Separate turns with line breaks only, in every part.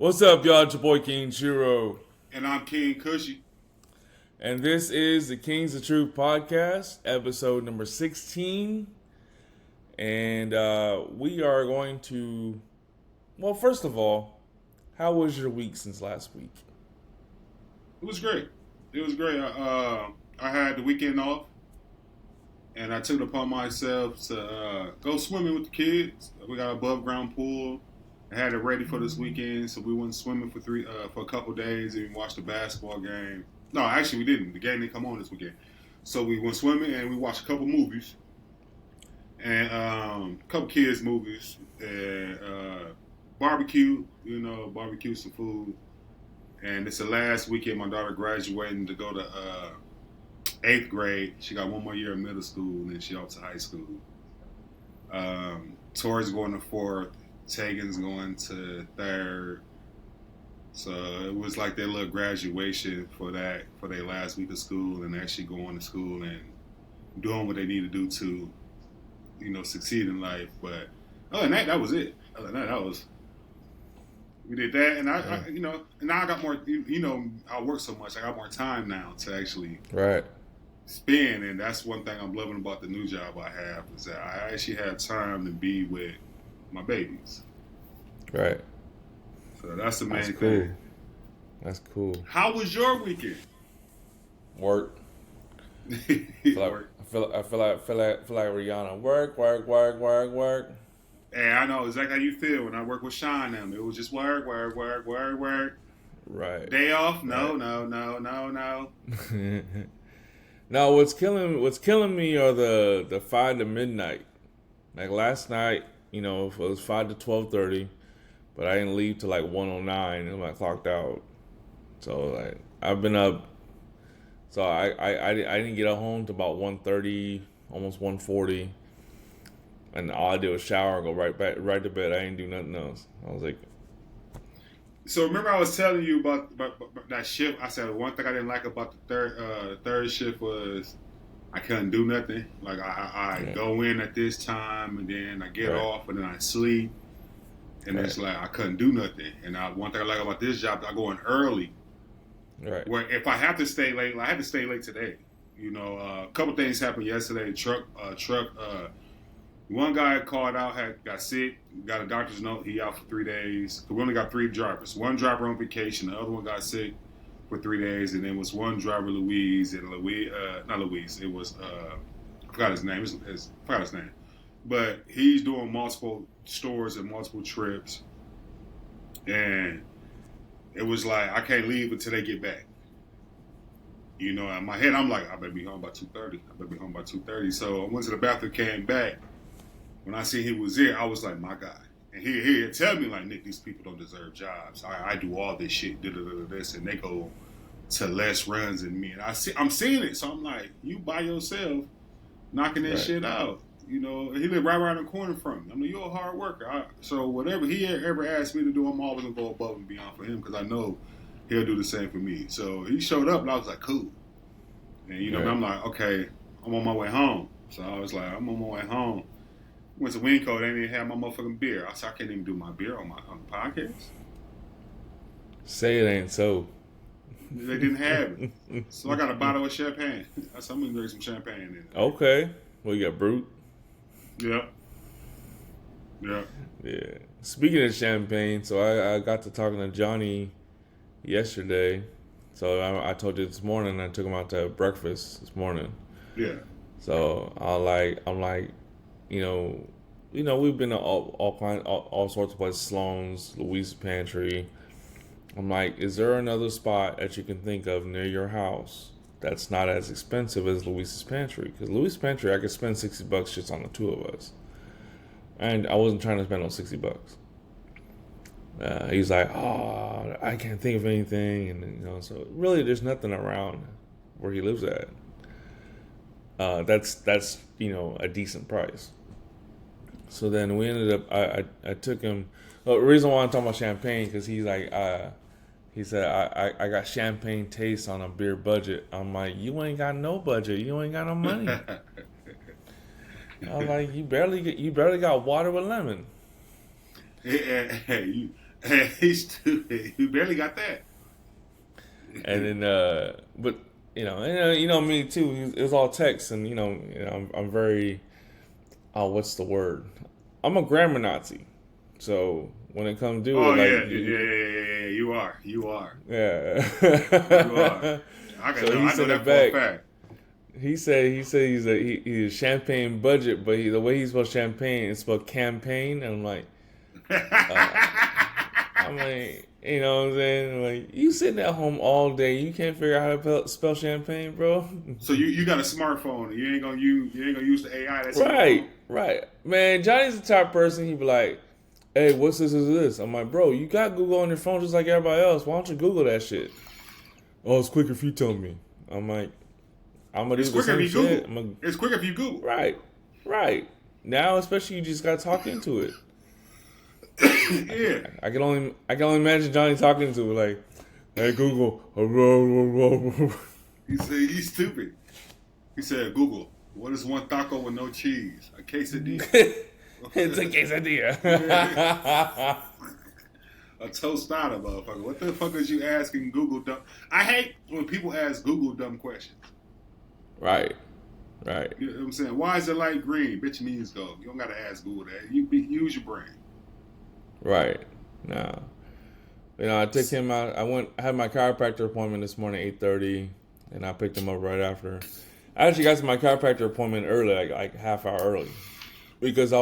What's up, y'all? It's your boy King Chiro.
And I'm King Cushy.
And this is the Kings of Troof podcast, episode number 16. And we are going to... Well, first of all, how was your week since last week?
It was great. I had the weekend off, and I took it upon myself to go swimming with the kids. We got an above ground pool. I had it ready for this weekend, so we went swimming for a couple days and watched the basketball game. No, actually we didn't. The game didn't come on this weekend. So we went swimming and we watched a couple movies and a couple kids movies and barbecue. Barbecue some food. And it's the last weekend my daughter graduating to go to 8th grade. She got one more year in middle school and then she off to high school. Tori's going to 4th. Tegan's going to 3rd. So it was like their little graduation for their last week of school and actually going to school and doing what they need to do to, succeed in life. But other than that was it. Other than that, we did that, and now I got more. I work so much, I got more time now to actually spend, and that's one thing I'm loving about the new job I have is that I actually have time to be with my babies.
Right.
So that's the main thing.
That's cool.
How was your weekend?
Work. I feel like Rihanna. Work.
Hey, I know exactly how you feel when I work with Sean and them. It was just work.
Right.
Day off? No.
No, what's killing me are the 5 to midnight. Like last night, it was 5 to 12:30, but I didn't leave till like 1:09 and I clocked out. So like I've been up. So I didn't get home till about 1:30, almost 1:40. And all I did was shower and go right to bed. I didn't do nothing else. I was like...
So remember I was telling you about that shift? I said one thing I didn't like about the third shift was I couldn't do nothing. Like I go in at this time and then I get off and then I sleep. And it's like I couldn't do nothing. And one thing I like about this job, I go in early.
Right.
Where if I have to stay late, I had to stay late today. A couple things happened yesterday. One guy called out, got sick, got a doctor's note. He out for 3 days. We only got 3 drivers. One driver on vacation. The other one got sick for 3 days. And then was one driver, Louise. And not Louise. It was, I forgot his name. Forgot his name. But he's doing multiple stores and multiple trips. And it was like, I can't leave until they get back. In my head, I'm like, I better be home by 2:30. So I went to the bathroom, came back. When I see he was there, I was like, my God. And he'd tell me, like, Nick, these people don't deserve jobs. I do all this shit, this, and they go to less runs than me. And I'm seeing it. So I'm like, you by yourself knocking this shit out. He live right around the corner from me. I mean, you're a hard worker. So whatever he ever asked me to do, I'm always going to go above and beyond for him because I know he'll do the same for me. So he showed up, and I was like, cool. And, I'm like, okay, I'm on my way home. So I was like, I'm on my way home. Went to Winco, they didn't even have my motherfucking beer. I said, I can't even do my beer on the podcast.
Say it ain't so.
They didn't have it. So I got a bottle of champagne. I said, I'm going to drink some champagne in it.
Okay. Well, you got Brute?
Yep.
Yeah. Speaking of champagne, so I got to talking to Johnny yesterday. So I told you this morning, I took him out to breakfast this morning.
Yeah.
So I'm like, we've been to all sorts of places, Sloan's, Louise's Pantry. I'm like, is there another spot that you can think of near your house that's not as expensive as Louise's Pantry? Because Louise's Pantry, I could spend $60 just on the two of us. And I wasn't trying to spend those $60. He's like, oh, I can't think of anything. And, so really there's nothing around where he lives at. That's a decent price. So then we ended up, I took him, the reason why I'm talking about champagne, because he's like, he said, I got champagne taste on a beer budget. I'm like, you ain't got no budget. You ain't got no money. I'm like, you barely got water with lemon.
Hey, He's stupid. He barely got that.
And then, but you know me too. It was all text, and I'm very, what's the word? I'm a grammar Nazi. So when it comes to
Oh
it,
yeah,
like,
yeah. You are.
yeah.
You are.
So he
I know
sent
that
it
for a
back.
fact.
He said he's champagne budget, but the way he spelled champagne, it's spelled campaign, and I'm like, you know what I'm saying? Like, you sitting at home all day, you can't figure out how to spell champagne, bro.
So you got a smartphone. You ain't gonna use the AI that's in your
Right,
phone.
right. Man, Johnny's the type of person, he'd be like, hey, what's this? I'm like, bro, you got Google on your phone just like everybody else. Why don't you Google that shit? Oh, it's quicker if you tell me. I'm like, I'm gonna
It's
do the
quicker
same
if you
shit.
Google. It's quicker if you Google.
Right. Now, especially, you just gotta talk into it.
Yeah.
I can only imagine Johnny talking to it like, hey Google.
He said he's stupid. He said, Google, what is one taco with no cheese? A quesadilla.
It's a quesadilla.
A tostada, motherfucker. What the fuck is you asking Google dumb? I hate when people ask Google dumb questions.
Right.
You know what I'm saying? Why is the light green? Bitch means go. You don't gotta ask Google that. Use your brain.
Right. No. I took him out. I had my chiropractor appointment this morning, 8:30, and I picked him up right after. I actually got to my chiropractor appointment early, like half hour early, because I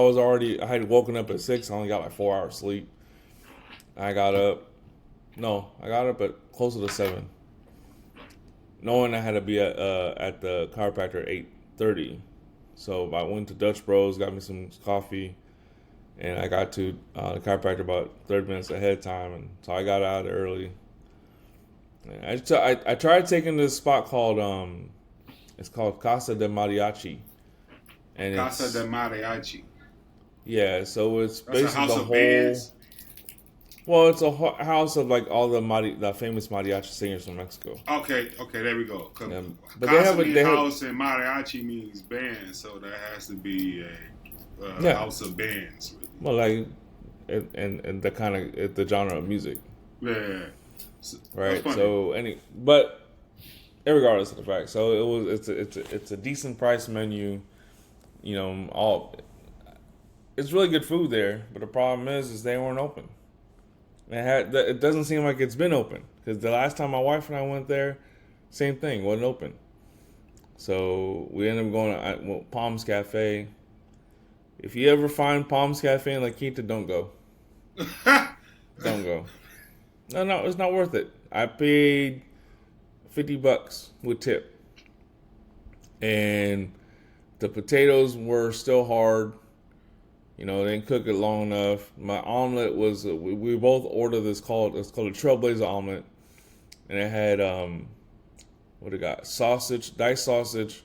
had woken up at 6. I only got like 4 hours sleep. I got up at closer to 7, knowing I had to be at the chiropractor at 8:30. So I went to Dutch Bros, got me some coffee, and I got to the chiropractor about 30 minutes ahead of time, and so I got out early. And I tried taking this spot called it's called Casa de Mariachi, and
Casa de Mariachi.
Yeah, so it's
That's
basically
a house
the
of
whole.
bands.
Well, it's a house of like all the famous mariachi singers from Mexico.
Okay, there we go.
But
Casa means house and mariachi means band, so that has to be a house of bands. Really.
Well, like, and the kind of the genre of music.
Yeah.
Right. So but regardless of the fact, so it's a decent price menu. It's really good food there, but the problem is they weren't open. It doesn't seem like it's been open, because the last time my wife and I went there, same thing, wasn't open. So we ended up going to Palms Cafe. If you ever find Palms Cafe in La Quinta, don't go. Don't go. No, it's not worth it. I paid $50 with tip, and the potatoes were still hard. They didn't cook it long enough. My omelet was, we both ordered it's called a Trailblazer omelet. And it had, what it got? Diced sausage,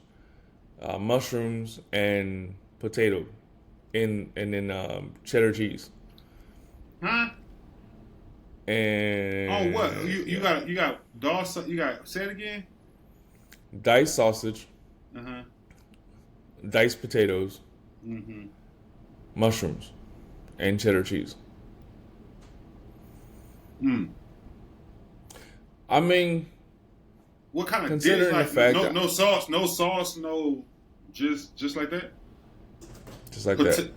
mushrooms, and potato. And then cheddar cheese.
Huh?
And.
Oh, what? You got Dawson, say it again?
Diced sausage.
Uh-huh.
Diced potatoes.
Mm-hmm.
Mushrooms and cheddar cheese. I mean,
what kind of
considering
dish?
the fact
no sauce, no, just like that.
Just like that.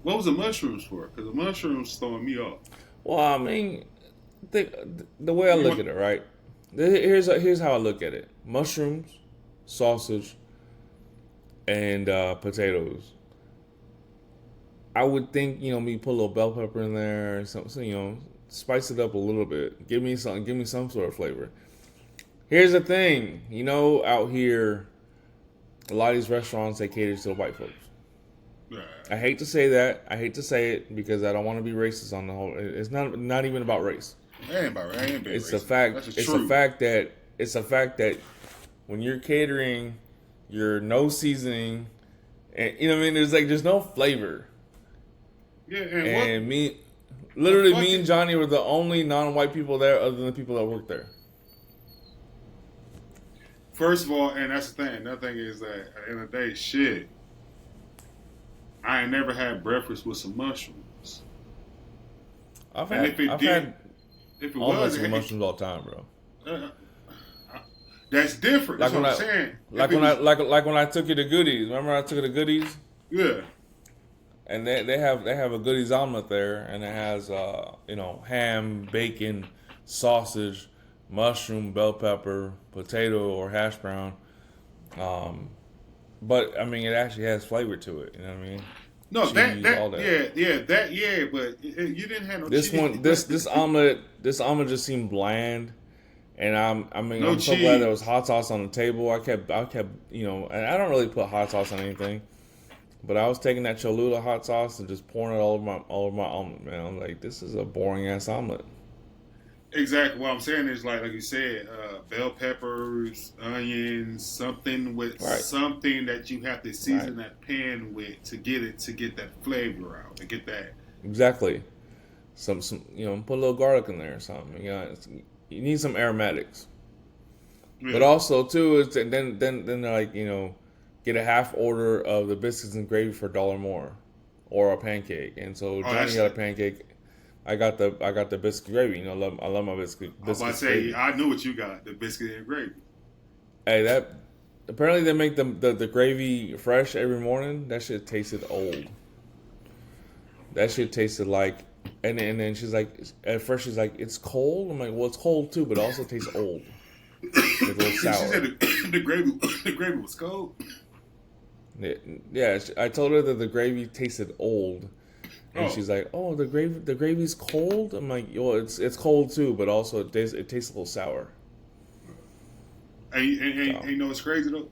What was the mushrooms for? Because the mushrooms throwing me off.
Well, I mean, the way I look at it, right? Here's how I look at it: mushrooms, sausage, and potatoes. I would think, me put a little bell pepper in there, something, spice it up a little bit. Give me some sort of flavor. Here's the thing, out here, a lot of these restaurants, they cater to the white folks.
Right.
I hate to say that. I hate to say it because I don't want to be racist on the whole. It's not even about race.
It ain't about race.
It's a fact. It's a fact that when you're catering, you're no seasoning, and there's no flavor.
Yeah,
and me and Johnny were the only non-white people there, other than the people that work there.
First of all, and that's the thing. Another thing is that at the end of the day, shit, I ain't never had breakfast with some mushrooms.
I've
And
had
if it
I've
did,
had
if it
omelets
was,
with mushrooms all the time, bro.
uh, that's different. That's
Like when
what I'm
I
saying.
like
If it
when I
was,
like when I took you to Goodies. Remember I took you to Goodies,
yeah.
and they have a Goodies omelet there, and it has ham, bacon, sausage, mushroom, bell pepper, potato or hash brown. Um, but I mean, it actually has flavor to it. You know what I mean?
No,
Cheese, all that.
but you didn't have no
This
cheese.
one, this omelet just seemed bland. And
No
I'm so glad there was
cheese.
hot sauce on the table. I kept, and I don't really put hot sauce on anything, but I was taking that Cholula hot sauce and just pouring it all over my omelet, man. I'm like, this is a boring ass omelet.
Exactly. What I'm saying is like you said, bell peppers, onions, something with
Right,
something that you have to
right,
season that pan with to get that flavor out, to get that.
exactly. Some, put a little garlic in there or something. You need some aromatics, but
Yeah.
also too is then they're like, get a half order of the biscuits and gravy for $1 more, or a pancake. And so
Oh,
Johnny
that's.
got a pancake. I got the biscuit gravy. I love my
I was about to
biscuits
say,
gravy.
I knew what you got, the biscuit and gravy.
Hey, that apparently they make the gravy fresh every morning. That shit tasted old. That shit tasted like, and then she's like, at first she's like, it's cold. I'm like, well, it's cold too, but it also tastes old. It's a little
She
sour.
said the gravy was cold.
Yeah, yeah. I told her that the gravy tasted old, and
Oh,
she's like, "Oh, the gravy's cold." I'm like, "Yo, it's cold too, but also it tastes a little sour."
and
So,
you know what's crazy though?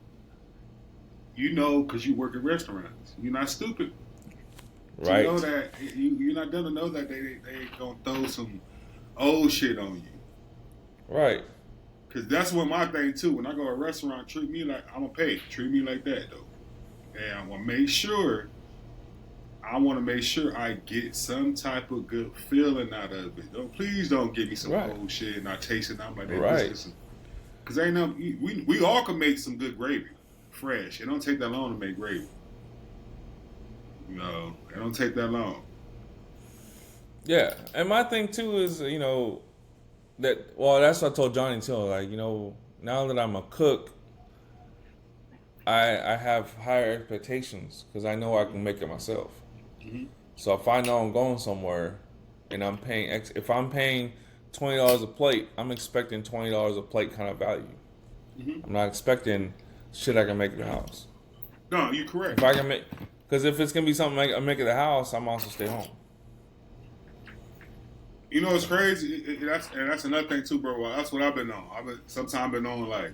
You know, because you work in restaurants. You're not stupid to know
right,
that you're not gonna know that they gonna throw some old shit on you.
right,
Cause that's what my thing too. When I go to a restaurant, treat me like I'm gonna pay. Treat me like that though, and I want to make sure. I want to make sure I get some type of good feeling out of it. Don't please don't give me some
right,
old shit and I taste it. And I'm like, hey,
right.
because ain't no we all can make some good gravy, fresh. It don't take that long to make gravy. It don't take that long.
Yeah, and my thing too is, that's what I told Johnny too. Like, now that I'm a cook, I have higher expectations because I know I can make it myself.
Hmm.
So if I know I'm going somewhere, and if I'm paying $20 a plate, I'm expecting $20 a plate kind of value.
Hmm.
I'm not expecting shit I can make at the house.
No, you're correct.
If I can make, because if it's gonna be something I make at the house, I'm also stay home.
You know what's crazy? That's another thing too, bro. That's what I've been on. Sometimes been on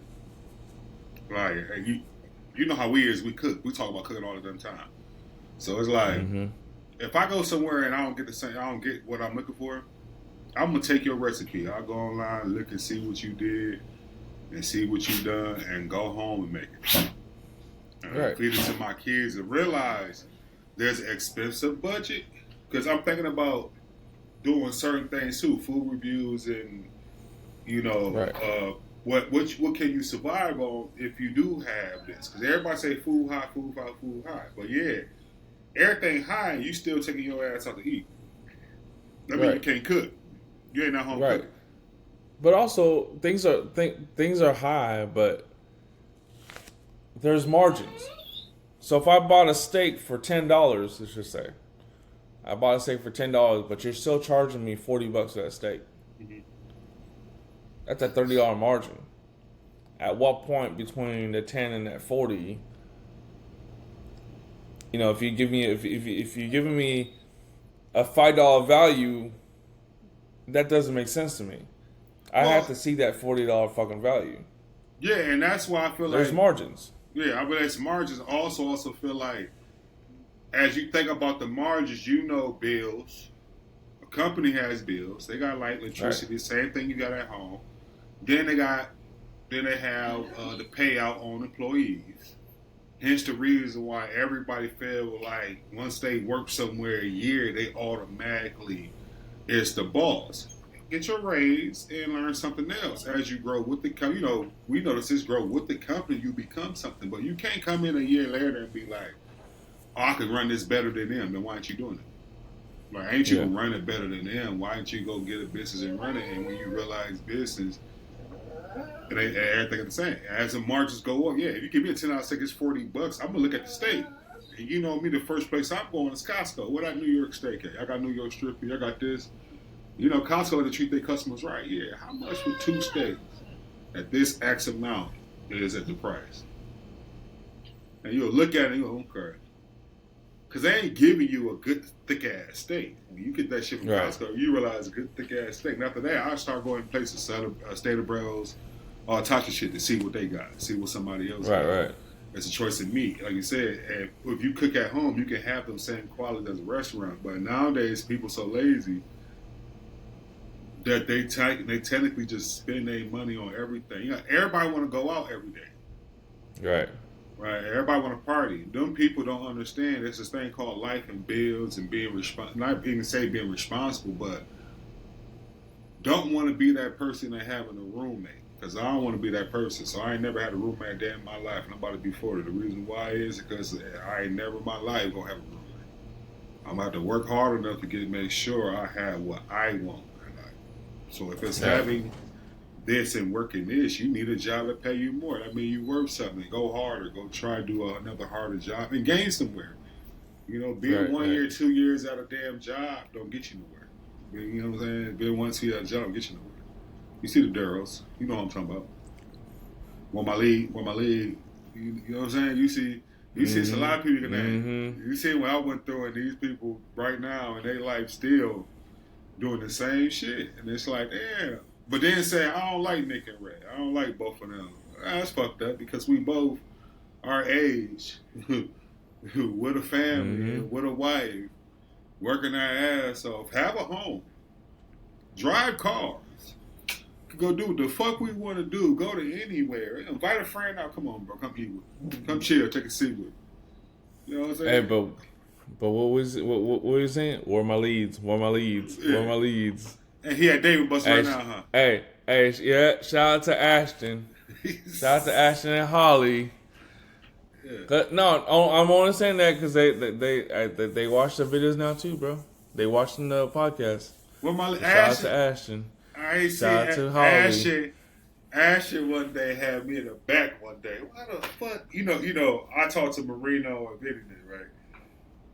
hey, you know how we cook. We talk about cooking all the damn time. So it's like
Mm-hmm.
if I go somewhere and I don't get what I'm looking for, I'm gonna take your recipe. I'll go online, look and see what you did, and see what you done, and go home and make it. And
Right.
feed it to my kids and realize there's an expensive budget because I'm thinking about doing certain things too, food reviews, and you know,
Right.
what can you survive on if you do have this? Because everybody say food high, food high, but yeah, everything high, you still taking your ass out to eat. That means you
Right.
can't cook. You ain't at home
Right.
cooking.
But also things are high, but there's margins. So if I bought a steak for $10, let's just say I bought a steak for $10, but you're still charging me $40 for that steak.
Mm-hmm.
That's a $30 margin. At what point between the 10 and that 40, if you give me if you're giving me a $5 value, that doesn't make sense to me. I have to
Well,
see that $40 fucking value.
yeah, and that's why I feel
There's
like
margins.
yeah, I mean it's margins. Also feel like as you think about the margins, bills. A company has bills. They got light,
Right.
electricity, same thing you got at home. Then they have the payout on employees. Hence the reason why everybody feel like once they work somewhere a year, they automatically is the boss. Get your raise and learn something else as you grow with the company. We notice this grow with the company, you become something. But you can't come in a year later and be like, oh, I can run this better than them. Then why aren't you doing it? Like, ain't you gonna run it better than them? Why don't you go get a business and run it? And when you realize business, it ain't everything the same. As the margins go up, yeah, if you give me a $10 steak, it's $40. I'm gonna look at the steak. And you know me, the first place I'm going is Costco. What that New York steak at? I got New York strip here. I got this. You know, Costco like to treat their customers right. Yeah, how much for 2 steaks at this X amount is at the price? And you'll look at it and you go, okay. Because they ain't giving you a good thick-ass steak. When you get that shit from Costco, you realize a good thick-ass steak. And after that, I start going to places, Stater Bros, all types of shit to see what they got, see what somebody else got. Right. It's a choice of meat. Like you said, and if you cook at home, you can have the same quality as a restaurant. But nowadays, people so lazy that they technically just spend their money on everything. You know, everybody want to go out every day. Right. Everybody want to party. Them people don't understand. There's this thing called life and bills and being not even say being responsible, but don't want to be that person that having a roommate. Because I don't want to be that person. So I ain't never had a roommate a day in my life. And I'm about to be 40. The reason why is because I ain't never in my life gonna have a roommate. I'm about to work hard enough to make sure I have what I want. So if it's having this and working this, you need a job that pay you more. That means you worth something. Go harder. Go try to do another harder job and gain somewhere. You know, being 1 year, 2 years at a damn job don't get you nowhere. You know what I'm saying? Being 1 2 years at a job don't get you nowhere. You see the Duros. You know what I'm talking about. Where my league. You know what I'm saying? You see it's a lot of people you can name. You see what I went through and these people right now in their life still doing the same shit. And it's like, damn. But then say, I don't like Nick and Ray. I don't like both of them. That's fucked up because we both our age with a family, with a wife, working our ass off, have a home, drive cars, go do what the fuck we want to do, go to anywhere, invite a friend out, come on bro, come eat with me, come chill, take a seat with me. You know what I'm saying?
Hey, but what was you saying? Where my leads?
And he had David Bus right now, huh?
Hey, yeah, shout out to Ashton. Shout out to Ashton and Holly. Yeah. No, I'm only saying that because they watch the videos now too, bro. They watching the podcast.
Well,
shout out to Ashton.
I ain't
shout out to Holly.
Ashton one day had me in the back one day. Why the fuck? You know, I talked to Marino and Vinny, right?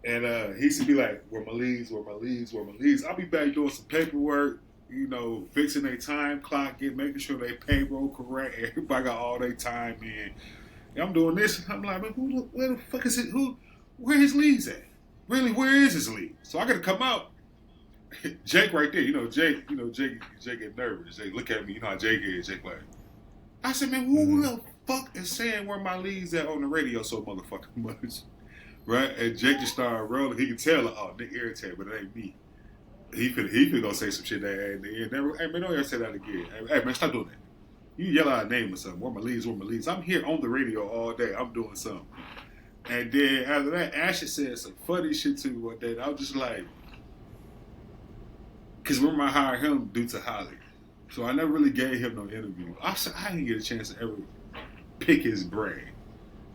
And he used to be like, where my leads? I'll be back doing some paperwork, you know, fixing their time clock, making sure they payroll correct. Everybody got all their time in. And I'm doing this. I'm like, man, where the fuck is it? Where his leads at? Really, where is his lead? So I got to come out. Jake right there. Jake get nervous. Jake look at me. You know how Jake is. Jake like, I said, man, who the fuck is saying where my leads at on the radio so motherfucking much? Right? And Jake just started rolling. He could tell, oh, Nick irritated, but it ain't me. He finna go say some shit that ain't never. Hey, man, don't ever say that again. Hey, man, stop doing that. You yell out a name or something. Where my leads? I'm here on the radio all day. I'm doing something. And then after that, Ashley said some funny shit to me one day. And I was just like, because remember I hired him due to Holly. So I never really gave him no interview. I didn't get a chance to ever pick his brain,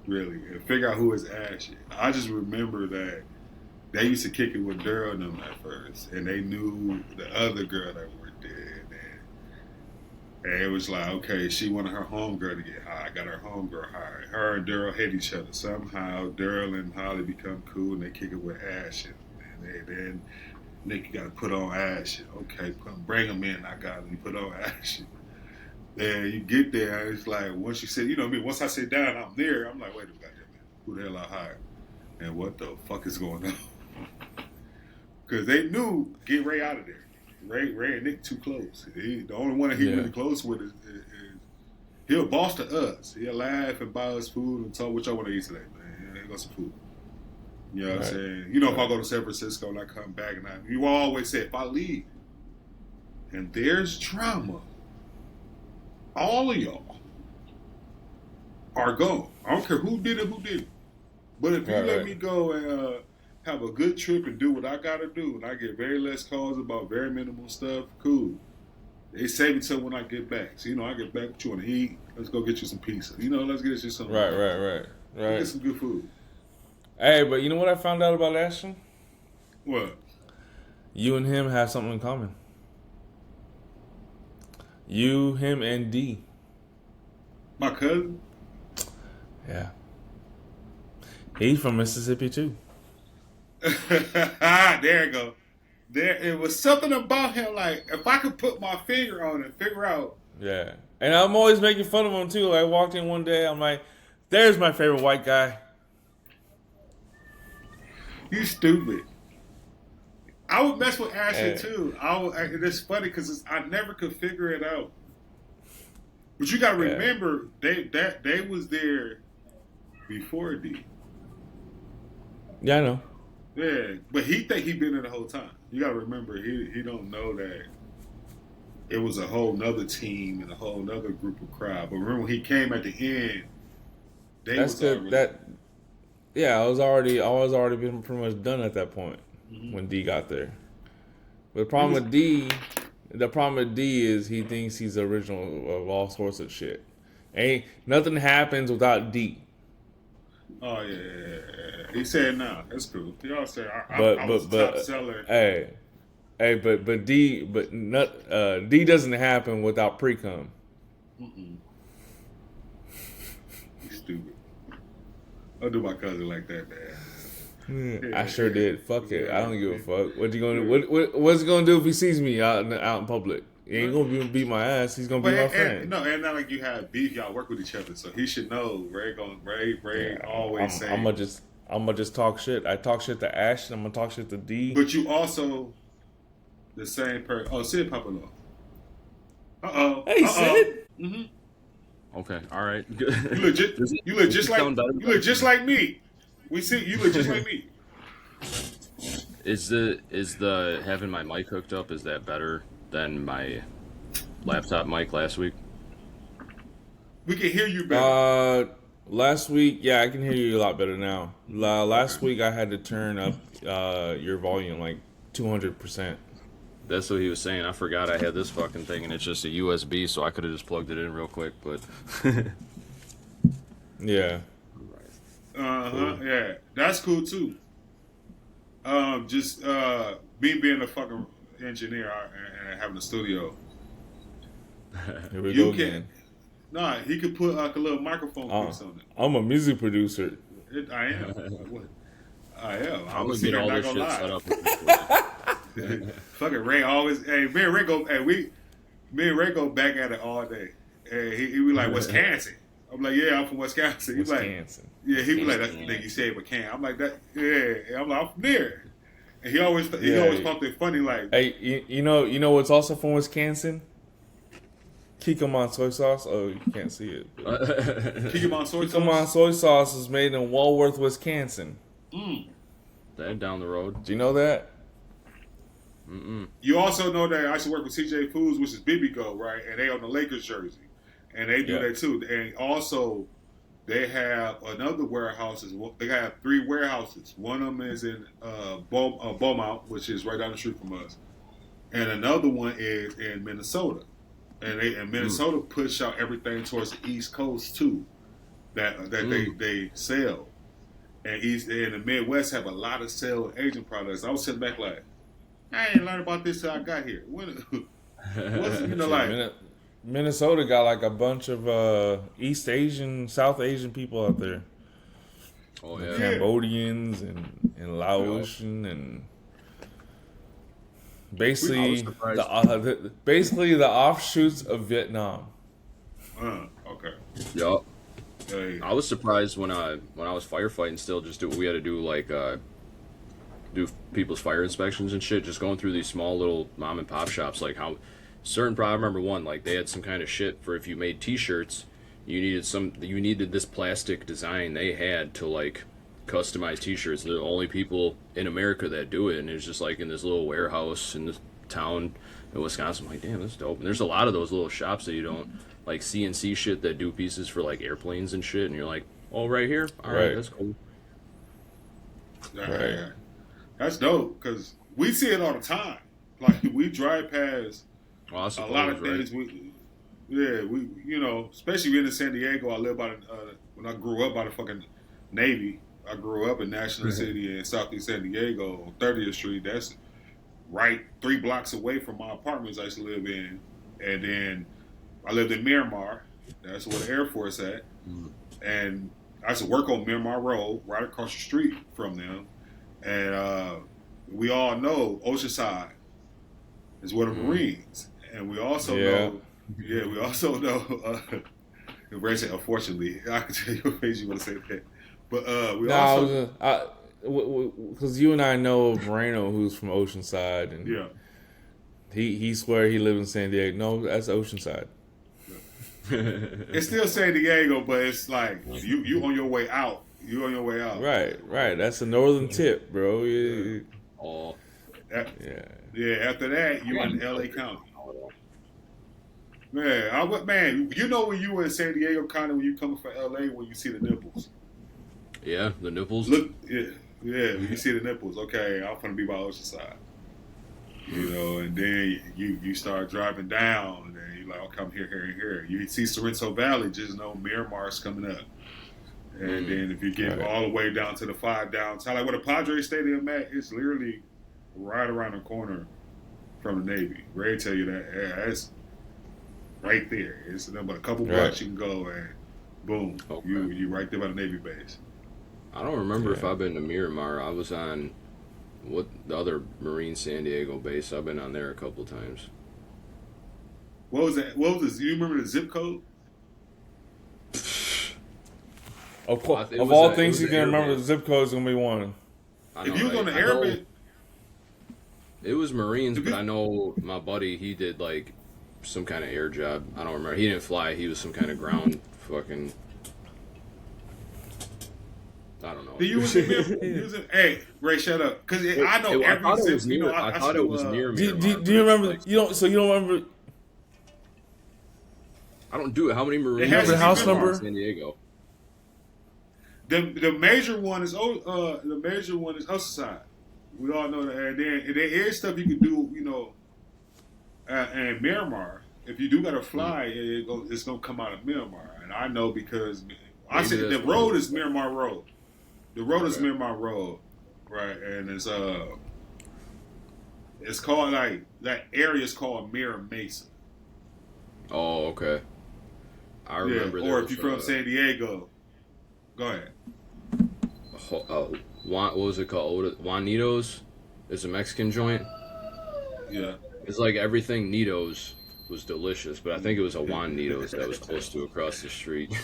really, and figure out who his Ashley. I just remember that they used to kick it with Daryl and them at first, and they knew the other girl that worked there. And it was like, okay, she wanted her homegirl to get hired. I got her homegirl hired. Her and Daryl hate each other. Somehow, Daryl and Holly become cool, and they kick it with Ash. And then Nick, you got to put on Ash. Okay, bring him in. I got him. You put on Ash. And you get there, and it's like, once you sit, you know what I mean? Once I sit down, I'm there. I'm like, wait a minute, who the hell I hired? And what the fuck is going on? Because they knew, get Ray out of there. Ray and Nick too close. The only one that he really close with is he'll boss to us. He'll laugh and buy us food and tell what y'all want to eat today, man. Here got some food. You know what I'm saying? You know, if I go to San Francisco and I come back and you always say, if I leave and there's drama, all of y'all are gone. I don't care who did it. But if you let me go and have a good trip and do what I got to do, and I get very less calls about very minimal stuff, cool. They save it till when I get back. So, I get back, what you want to eat? Let's go get you some pizza. Let's get you some.
Right.
Get some good food.
Hey, but you know what I found out about Ashton?
What?
You and him have something in common. You, him, and D.
My cousin?
Yeah. He's from Mississippi too.
There you go. There, it was something about him. Like if I could put my finger on it, figure out.
Yeah. And I'm always making fun of him too. Like, I walked in one day, I'm like, "There's my favorite white guy."
You stupid. I would mess with Ashley
Hey.
too. And it's funny because I never could figure it out. But you gotta remember, they was there before D.
Yeah, I know.
Yeah, but he think he been there the whole time. You gotta remember, he don't know that it was a whole nother team and a whole nother group of crowd. But remember when he came at the end, they
That's
was
good.
already,
Yeah, I was already been pretty much done at that point when D got there. But the problem with D is he thinks he's the original of all sorts of shit. Ain't nothing happens without D.
Oh yeah. He said no. That's cool. He all said I was
But
top seller.
but D doesn't happen without pre-cum.
You stupid. Don't do my cousin like that, man.
I sure did. Fuck it. I don't give a fuck. What's he gonna do if he sees me out in public? He ain't gonna beat my ass. He's gonna be my friend.
And not like you have beef. Y'all work with each other, so he should know. Ray always say.
I'm gonna just talk shit. I talk shit to Ash, and I'm gonna talk shit to D.
But you also the same person. Oh, Sid popping off.
Hey, Sid.
Mm-hmm.
Okay, all right.
You look just like me. We see you look just like me.
Is the having my mic hooked up, is that better than my laptop mic last week?
We can hear you better.
Last week, yeah, I can hear you a lot better now. Last week, I had to turn up your volume like 200%.
That's what he was saying. I forgot I had this fucking thing, and it's just a USB, so I could have just plugged it in real quick, but...
Yeah.
Cool. Yeah, that's cool too. Just me being a fucking engineer and having a studio.
Here we go again.
Nah, he could put like a little microphone piece on it.
I'm a music producer.
I am. I am.
I'm gonna get all this shit set up.
Fucking Ray always. Hey, me and Ray go. Hey, me and Ray go back at it all day. Hey, he be like, Wisconsin. I'm like, yeah, I'm from Wisconsin. He's like, yeah, he be like, that's the thing you say, McCann. I'm like that. Yeah, I'm like, I'm from there. And he always pumped it funny like.
Hey, you know what's also from Wisconsin? Kikkoman soy sauce. Oh, you can't see it.
Kikkoman soy sauce.
Kikkoman soy sauce is made in Walworth, Wisconsin.
That down the road.
Do you know that?
You also know that I used to work with CJ Foods, which is Bibigo, right? And they own the Lakers jersey, and they do that too. And also, they have another warehouses. They have 3 warehouses. One of them is in Beaumont, which is right down the street from us, and another one is in Minnesota. And Minnesota push out everything towards the East Coast too, that they sell, and the Midwest have a lot of sale of Asian products. I was sitting back like, I ain't learned about this till I got here.
Minnesota got like a bunch of East Asian, South Asian people out there.
Oh yeah,
Cambodians and Laotian and basically the offshoots of Vietnam.
Okay.
Yup.
Hey.
I was surprised when I was firefighting. Still, we had to do like do people's fire inspections and shit. Just going through these small little mom and pop shops, like how certain. I remember one, like they had some kind of shit for if you made T-shirts, you needed this plastic design they had to like customize T-shirts. They're the only people in America that do it, and it's just like in this little warehouse in this town in Wisconsin. I'm like, damn, that's dope. And there's a lot of those little shops that you don't like CNC shit that do pieces for like airplanes and shit, and you're like, oh, right here, all right, that's cool.
Right. That's dope because we see it all the time. Like we drive past a lot of things. Right? We especially in San Diego. I live by when I grew up by the fucking Navy. I grew up in National City in Southeast San Diego on 30th Street. That's right 3 blocks away from my apartments I used to live in, and then I lived in Miramar. That's where the Air Force at, and I used to work on Miramar Road, right across the street from them, and we all know Oceanside is where the Marines, and we also know, we also know. Ray said, unfortunately, I can tell your face you want to say that, but we also
because you and I know of Moreno, who's from Oceanside, and he swear he lived in San Diego. No, that's Oceanside.
It's still San Diego, but it's like you on your way out. You on your way out.
Right. That's the northern tip, bro.
After that, you in LA County. Man, you know when you were in San Diego County when you coming from LA when you see the nipples.
Yeah, the nipples.
Look, when you see the nipples. Okay, I'm gonna be by Oceanside. You know, and then you start driving down, and then you're like, okay, I'm here. You see Sorrento Valley, just know Miramar's coming up. And then if you get all the way down to the 5 downtown, like where the Padres Stadium at, it's literally right around the corner from the Navy. Ray tell you that, that's right there. It's but a couple blocks you can go, and boom, you right there by the Navy base.
I don't remember if I've been to Miramar. I was on the other Marine San Diego base. I've been on there a couple times.
What was that? What was this? Do you remember the zip code?
Of all things you can remember, the zip code is gonna be one.
If you was on the airbase,
it was Marines, but I know my buddy, he did like some kind of air job. I don't remember. He didn't fly. He was some kind of ground fucking. I don't know. Hey, Ray, shut up. Because I know every zip. You know, I thought it was near me.
Do you remember? You don't. So you don't remember?
I don't do it. How many Marines?
Remember the house number?
San Diego.
The major one is Oceanside. We all know that. And then there is stuff you can do. You know, and Miramar. If you do got to fly, it's gonna come out of Miramar. And I know because I said the road is Miramar Road. The road is Miramar Road, right? And it's called like that area is called Mira Mesa.
Oh, okay. I remember.
Or if you're from San Diego, go ahead.
What was it called? Juanitos. It's a Mexican joint.
Yeah.
It's like everything Nitos was delicious, but I think it was a Juanitos that was close to across the street.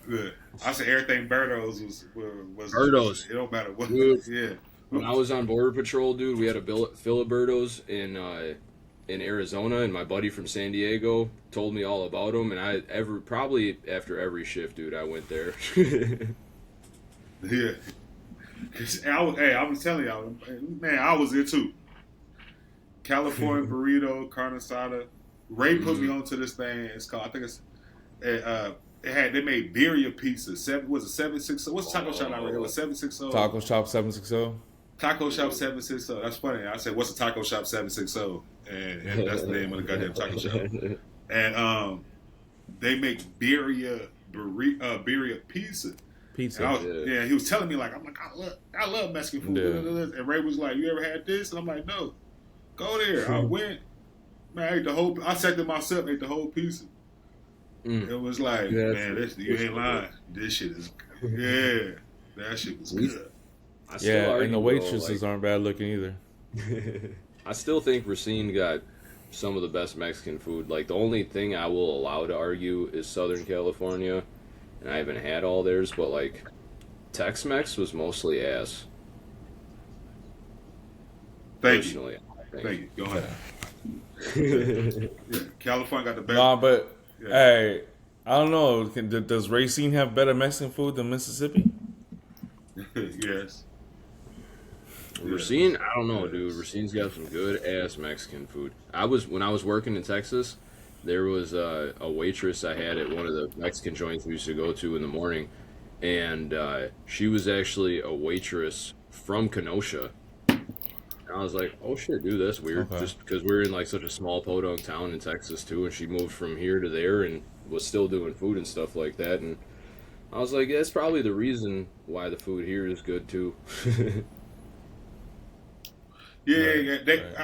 Good. I said everything Birdos was
Birdos.
It don't matter what.
Dude,
yeah.
When I was on Border Patrol, dude, we had a fill of Birdos in Arizona, and my buddy from San Diego told me all about them, and probably after every shift, dude, I went there.
Yeah. I was telling y'all, man, I was there too. California burrito, carne asada. Ray put me onto this thing. It's called, I think it's, they made birria pizza. Was it 760? What's the taco shop out right? It was 760.
Taco Shop 760.
Taco Shop 760. That's funny. I said, what's the Taco Shop 760? And that's the name of the goddamn taco shop. And they make birria pizza. He was telling me like, I'm like, I love Mexican food. Yeah. And Ray was like, you ever had this? And I'm like, no. Go there. I went. Man, I ate the whole. I sat there myself, ate the whole pizza. It was like, man, you ain't lying. This shit is good. Yeah, that shit was good.
And the waitresses aren't bad looking either.
I still think Racine got some of the best Mexican food. Like, the only thing I will allow to argue is Southern California, and I haven't had all theirs, but, like, Tex-Mex was mostly ass.
Thank you. Go ahead. California got the best.
Nah, but, hey, I don't know. Does Racine have better Mexican food than Mississippi?
Yes.
Racine, I don't know, dude. Racine's got some good ass Mexican food. When I was working in Texas, there was a waitress I had at one of the Mexican joints we used to go to in the morning, and she was actually a waitress from Kenosha. And I was like, oh shit, dude, that's weird. Okay. Just because we're in like such a small podunk town in Texas too, and she moved from here to there and was still doing food and stuff like that. And I was like, that's probably the reason why the food here is good too.
Yeah.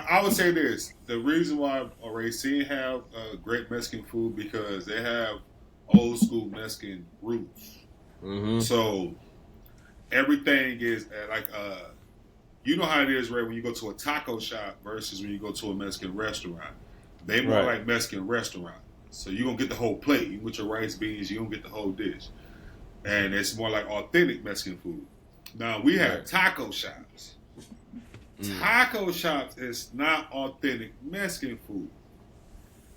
I would say this: the reason why Racine have great Mexican food because they have old school Mexican roots.
Mm-hmm.
So everything is you know how it is, right? When you go to a taco shop versus when you go to a Mexican restaurant, they more like Mexican restaurant. So you're gonna get the whole plate with your rice, beans. You don't get the whole dish, and it's more like authentic Mexican food. Now we have taco shops. Taco shops is not authentic Mexican food.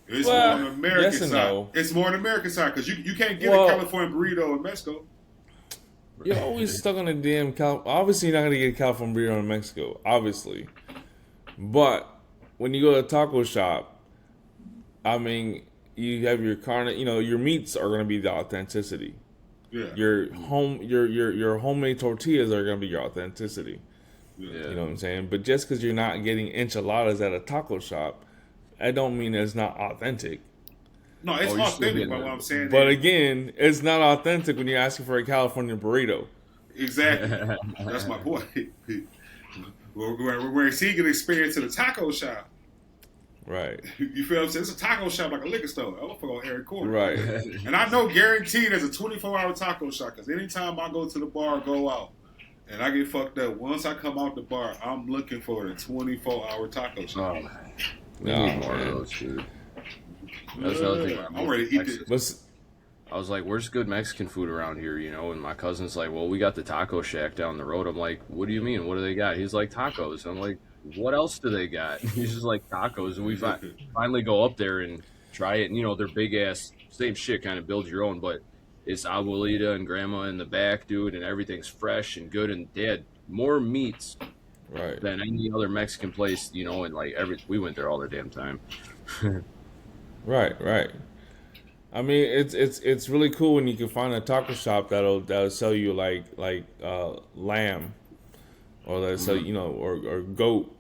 It's more on the American side.
No.
It's more on the American side because you can't get a California burrito in Mexico.
You're always stuck on the damn obviously, you're not gonna get a California burrito in Mexico, obviously. But when you go to a taco shop, I mean, you have your carne. You know, your meats are gonna be the authenticity.
Yeah.
Your homemade tortillas are gonna be your authenticity.
Yeah.
You know what I'm saying? But just because you're not getting enchiladas at a taco shop, I don't mean it's not authentic.
No, it's authentic, but what I'm saying
But again, it's not authentic when you're asking for a California burrito.
Exactly. That's my point. Where he can experience in a taco shop.
Right.
You feel what I'm saying? It's a taco shop like a liquor store. I'm on every corner.
Right.
And I know guaranteed there's a 24-hour taco shop because anytime I go to the bar or go out and I get fucked up, once I come out the bar, I'm looking for the 24-hour taco shop.
Oh, we need more of those, dude. That's the other thing.
I'm ready to eat this.
I was like, where's good Mexican food around here, you know? And my cousin's like, well, we got the taco shack down the road. I'm like, what do you mean? What do they got? He's like, tacos. I'm like, what else do they got? He's just like, tacos. And we finally go up there and try it. And, you know, they're big-ass, same shit, kind of build your own. But it's abuelita and grandma in the back, dude, and everything's fresh and good. And they had more meats than any other Mexican place, you know, and, like, we went there all the damn time.
Right. I mean, it's really cool when you can find a taco shop that'll sell you like lamb, or that'll sell you know or goat,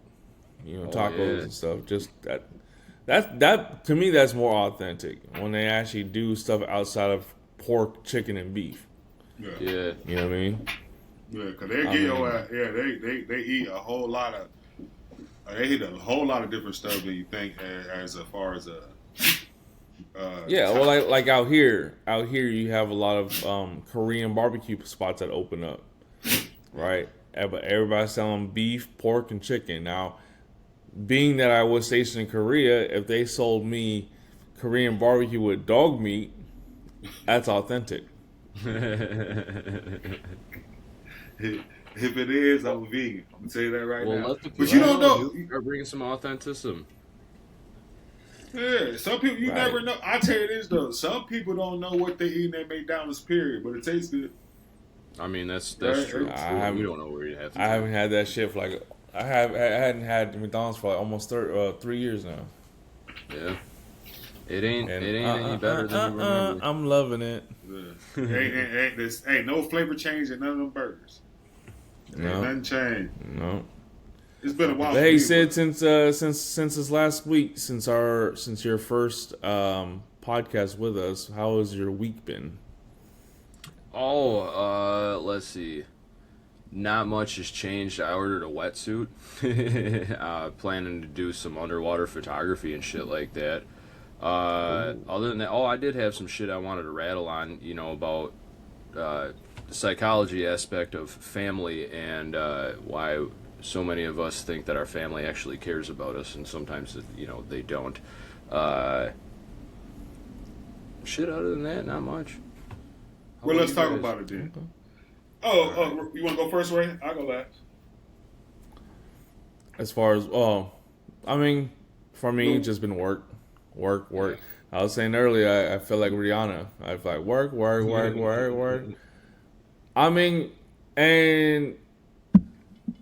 you know, tacos and stuff. Just that to me that's more authentic when they actually do stuff outside of pork, chicken, and beef.
Yeah.
You know what I mean?
Yeah, because they get your ass. Yeah, they eat a whole lot of. They eat a whole lot of different stuff than you think as far as
well, like out here you have a lot of Korean barbecue spots that open up, right? But everybody's selling beef, pork, and chicken. Now, being that I was stationed in Korea, if they sold me Korean barbecue with dog meat, that's authentic.
If it is, I'm a vegan. I'm gonna tell you that right now.
But you don't know. You're bringing some authenticism.
Yeah, some people never know. I tell you this though, some people don't know what they eat in their McDonald's period, but it tastes good.
I mean that's true. We don't know where you have to.
I haven't had that shit for like I hadn't had McDonald's for like almost 3 years now.
Yeah, it ain't any better than you remember.
I'm loving it.
Yeah. ain't no flavor change in none of them burgers. Ain't nothing changed.
No.
It's been a while.
But hey, Sid, since this last week, since your first podcast with us, how has your week been?
Oh, let's see. Not much has changed. I ordered a wetsuit. Planning to do some underwater photography and shit like that. Other than that, I did have some shit I wanted to rattle on, you know, about the psychology aspect of family and why so many of us think that our family actually cares about us, and sometimes, you know, they don't. Shit, other than that, not much.
Well, let's talk about it then. Okay. You want to go first, Ray? I'll go last.
As far as, I mean, for me, it's just been work. I was saying earlier, I feel like Rihanna. I feel like work. I mean, and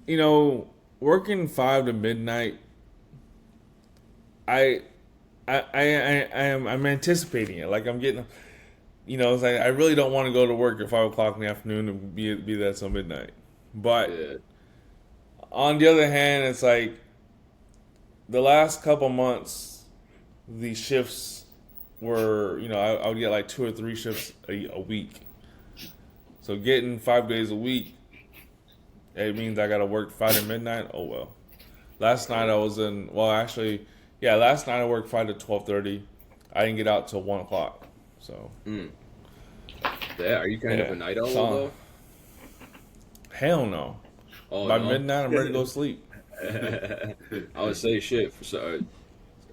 you know, working 5 to midnight, I'm anticipating it. Like I'm getting, you know, it's like I really don't want to go to work at 5 o'clock in the afternoon and be there till midnight. But on the other hand, it's like the last couple months, the shifts were, you know, I would get like 2 or 3 shifts a week. So getting 5 days a week, it means I got to work 5 to midnight. Oh well. Last night I was in. Well, actually, yeah. Last night I worked 5 to 12:30. I didn't get out till 1 o'clock. So.
Yeah, are you kind of a night owl though?
Hell no.
Oh,
By
no?
midnight, I'm ready to go sleep.
I would say shit for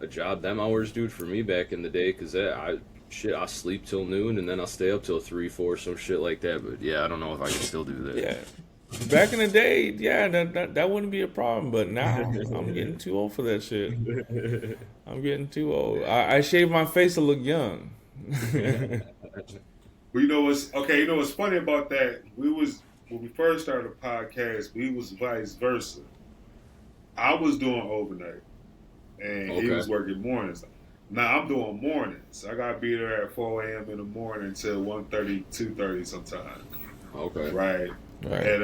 a job them hours, dude. For me back in the day, because I sleep till noon and then I'll stay up till 3, 4, some shit like that. But yeah, I don't know if I can still do that.
Yeah. Back in the day, yeah, that wouldn't be a problem. But now I'm getting too old for that shit. I'm getting too old. I shave my face to look young.
Well, you know what's funny about that? When we first started the podcast, we was vice versa. I was doing overnight, and he was working mornings. Now I'm doing mornings. I gotta be there at 4 a.m. in the morning till 1:30, 2:30 sometimes.
Okay.
Right. And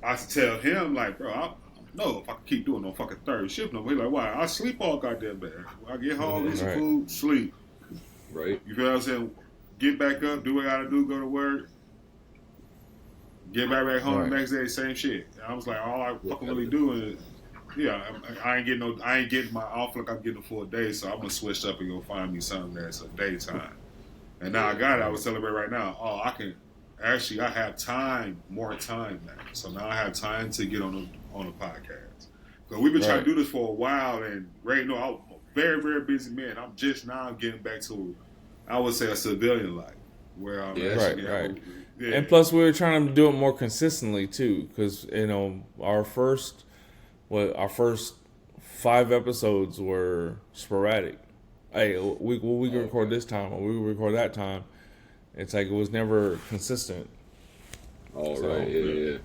I tell him like, bro, I don't know if I can keep doing no fucking third shift no more. He like, why? I sleep all goddamn day. I get home, get some food, sleep.
Right.
You feel what I'm saying? Get back up, do what I gotta do, go to work. Get back home the next day, same shit. I was like, all I fucking really do is, I ain't getting my off like I'm getting a full day, so I'm gonna switch up and go find me something that's a daytime. And now I got it. I was celebrating right now. Oh, I have more time now. So now I have time to get on the podcast. So we've been trying to do this for a while, and I'm a very, very busy man. I'm just now getting back to, I would say, a civilian life where I'm
right. Yeah. And plus, we were trying to do it more consistently too, because our first 5 episodes were sporadic. Hey, we can record this time, or we can record that time. It's like it was never consistent.
Right, yeah.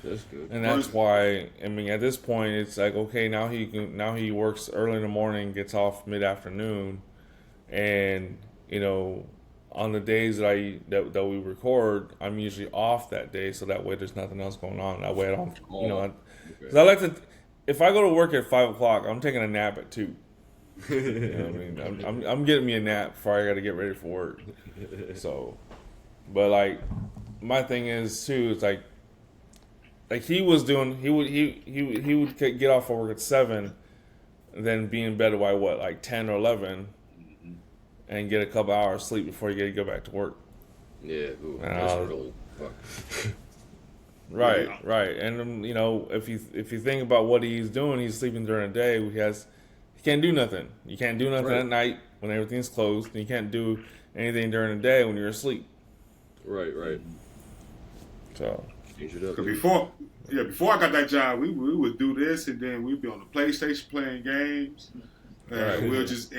That's good.
And that's why, I mean, at this point, it's like, okay, now he works early in the morning, gets off mid-afternoon, and on the days that we record, I'm usually off that day, so that way there's nothing else going on. That way I don't, because I like to. If I go to work at 5 o'clock, I'm taking a nap at 2. What I mean, I'm getting me a nap before I got to get ready for work. So, but like, my thing is too, it's like he was doing, he would get off of work at 7, and then be in bed by like 10 or 11. And get a couple hours sleep before you go back to work.
Yeah, that's really fuck.
Right. And if you think about what he's doing, he's sleeping during the day. He can't do nothing. You can't do nothing at night when everything's closed, and you can't do anything during the day when you're asleep.
Right.
So
change it up.
Before I got that job, we would do this, and then we'd be on the PlayStation playing games. We'll just.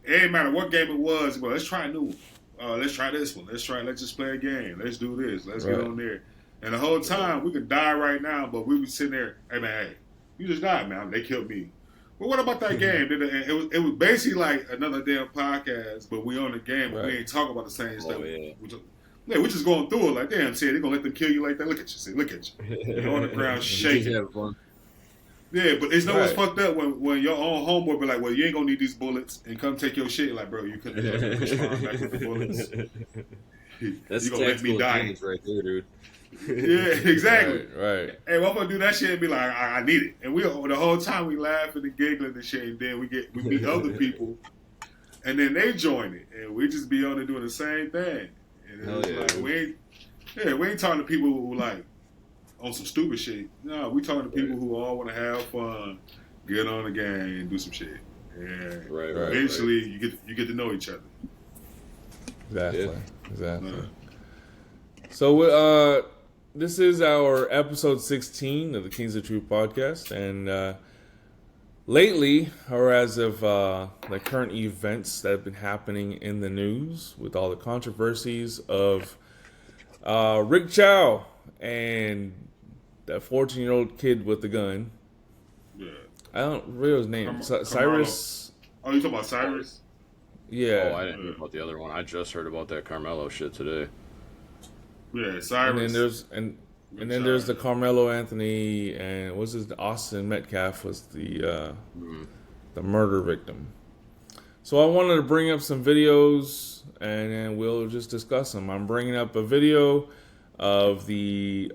It didn't matter what game it was, but let's try a new one. Let's try this one. Let's just play a game. Let's do this. Let's get on there. And the whole time, we could die right now, but we would sit there, hey, you just died, man. They killed me. Well, what about that game? It was basically like another damn podcast, but we on the game, but we ain't talking about the same stuff. We're just going through it like, damn, see, they're going to let them kill you like that. Look at you. You're on the ground shaking. Yeah, but it's what's fucked up when your own homeboy be like, well, you ain't gonna need these bullets, and come take your shit. Like, bro, you couldn't respond back with the bullets.
That's
you gonna let me die
right there, dude.
Yeah, exactly.
Right.
Hey, I'm gonna do that shit and be like, I need it. And the whole time we laughing and giggling and shit, and then we meet other people, and then they join it, and we just be on there doing the same thing. And it's like we ain't talking to people who like on some stupid shit. No, we talking to people who all want to have fun, get on the game, and do some shit. And eventually, you get to know each other.
Exactly. So, this is our episode 16 of the Kings of Troof podcast, and lately, or as of the current events that have been happening in the news, with all the controversies of Rick Chow and that 14-year-old kid with the gun. Yeah. I don't remember his name. Cyrus.
Oh, you talking about Cyrus?
Yeah.
Oh, I didn't hear about the other one. I just heard about that Karmelo shit today.
Yeah, Cyrus.
And then there's the Karmelo Anthony and Austin Metcalf was the murder victim. So I wanted to bring up some videos and then we'll just discuss them. I'm bringing up a video of the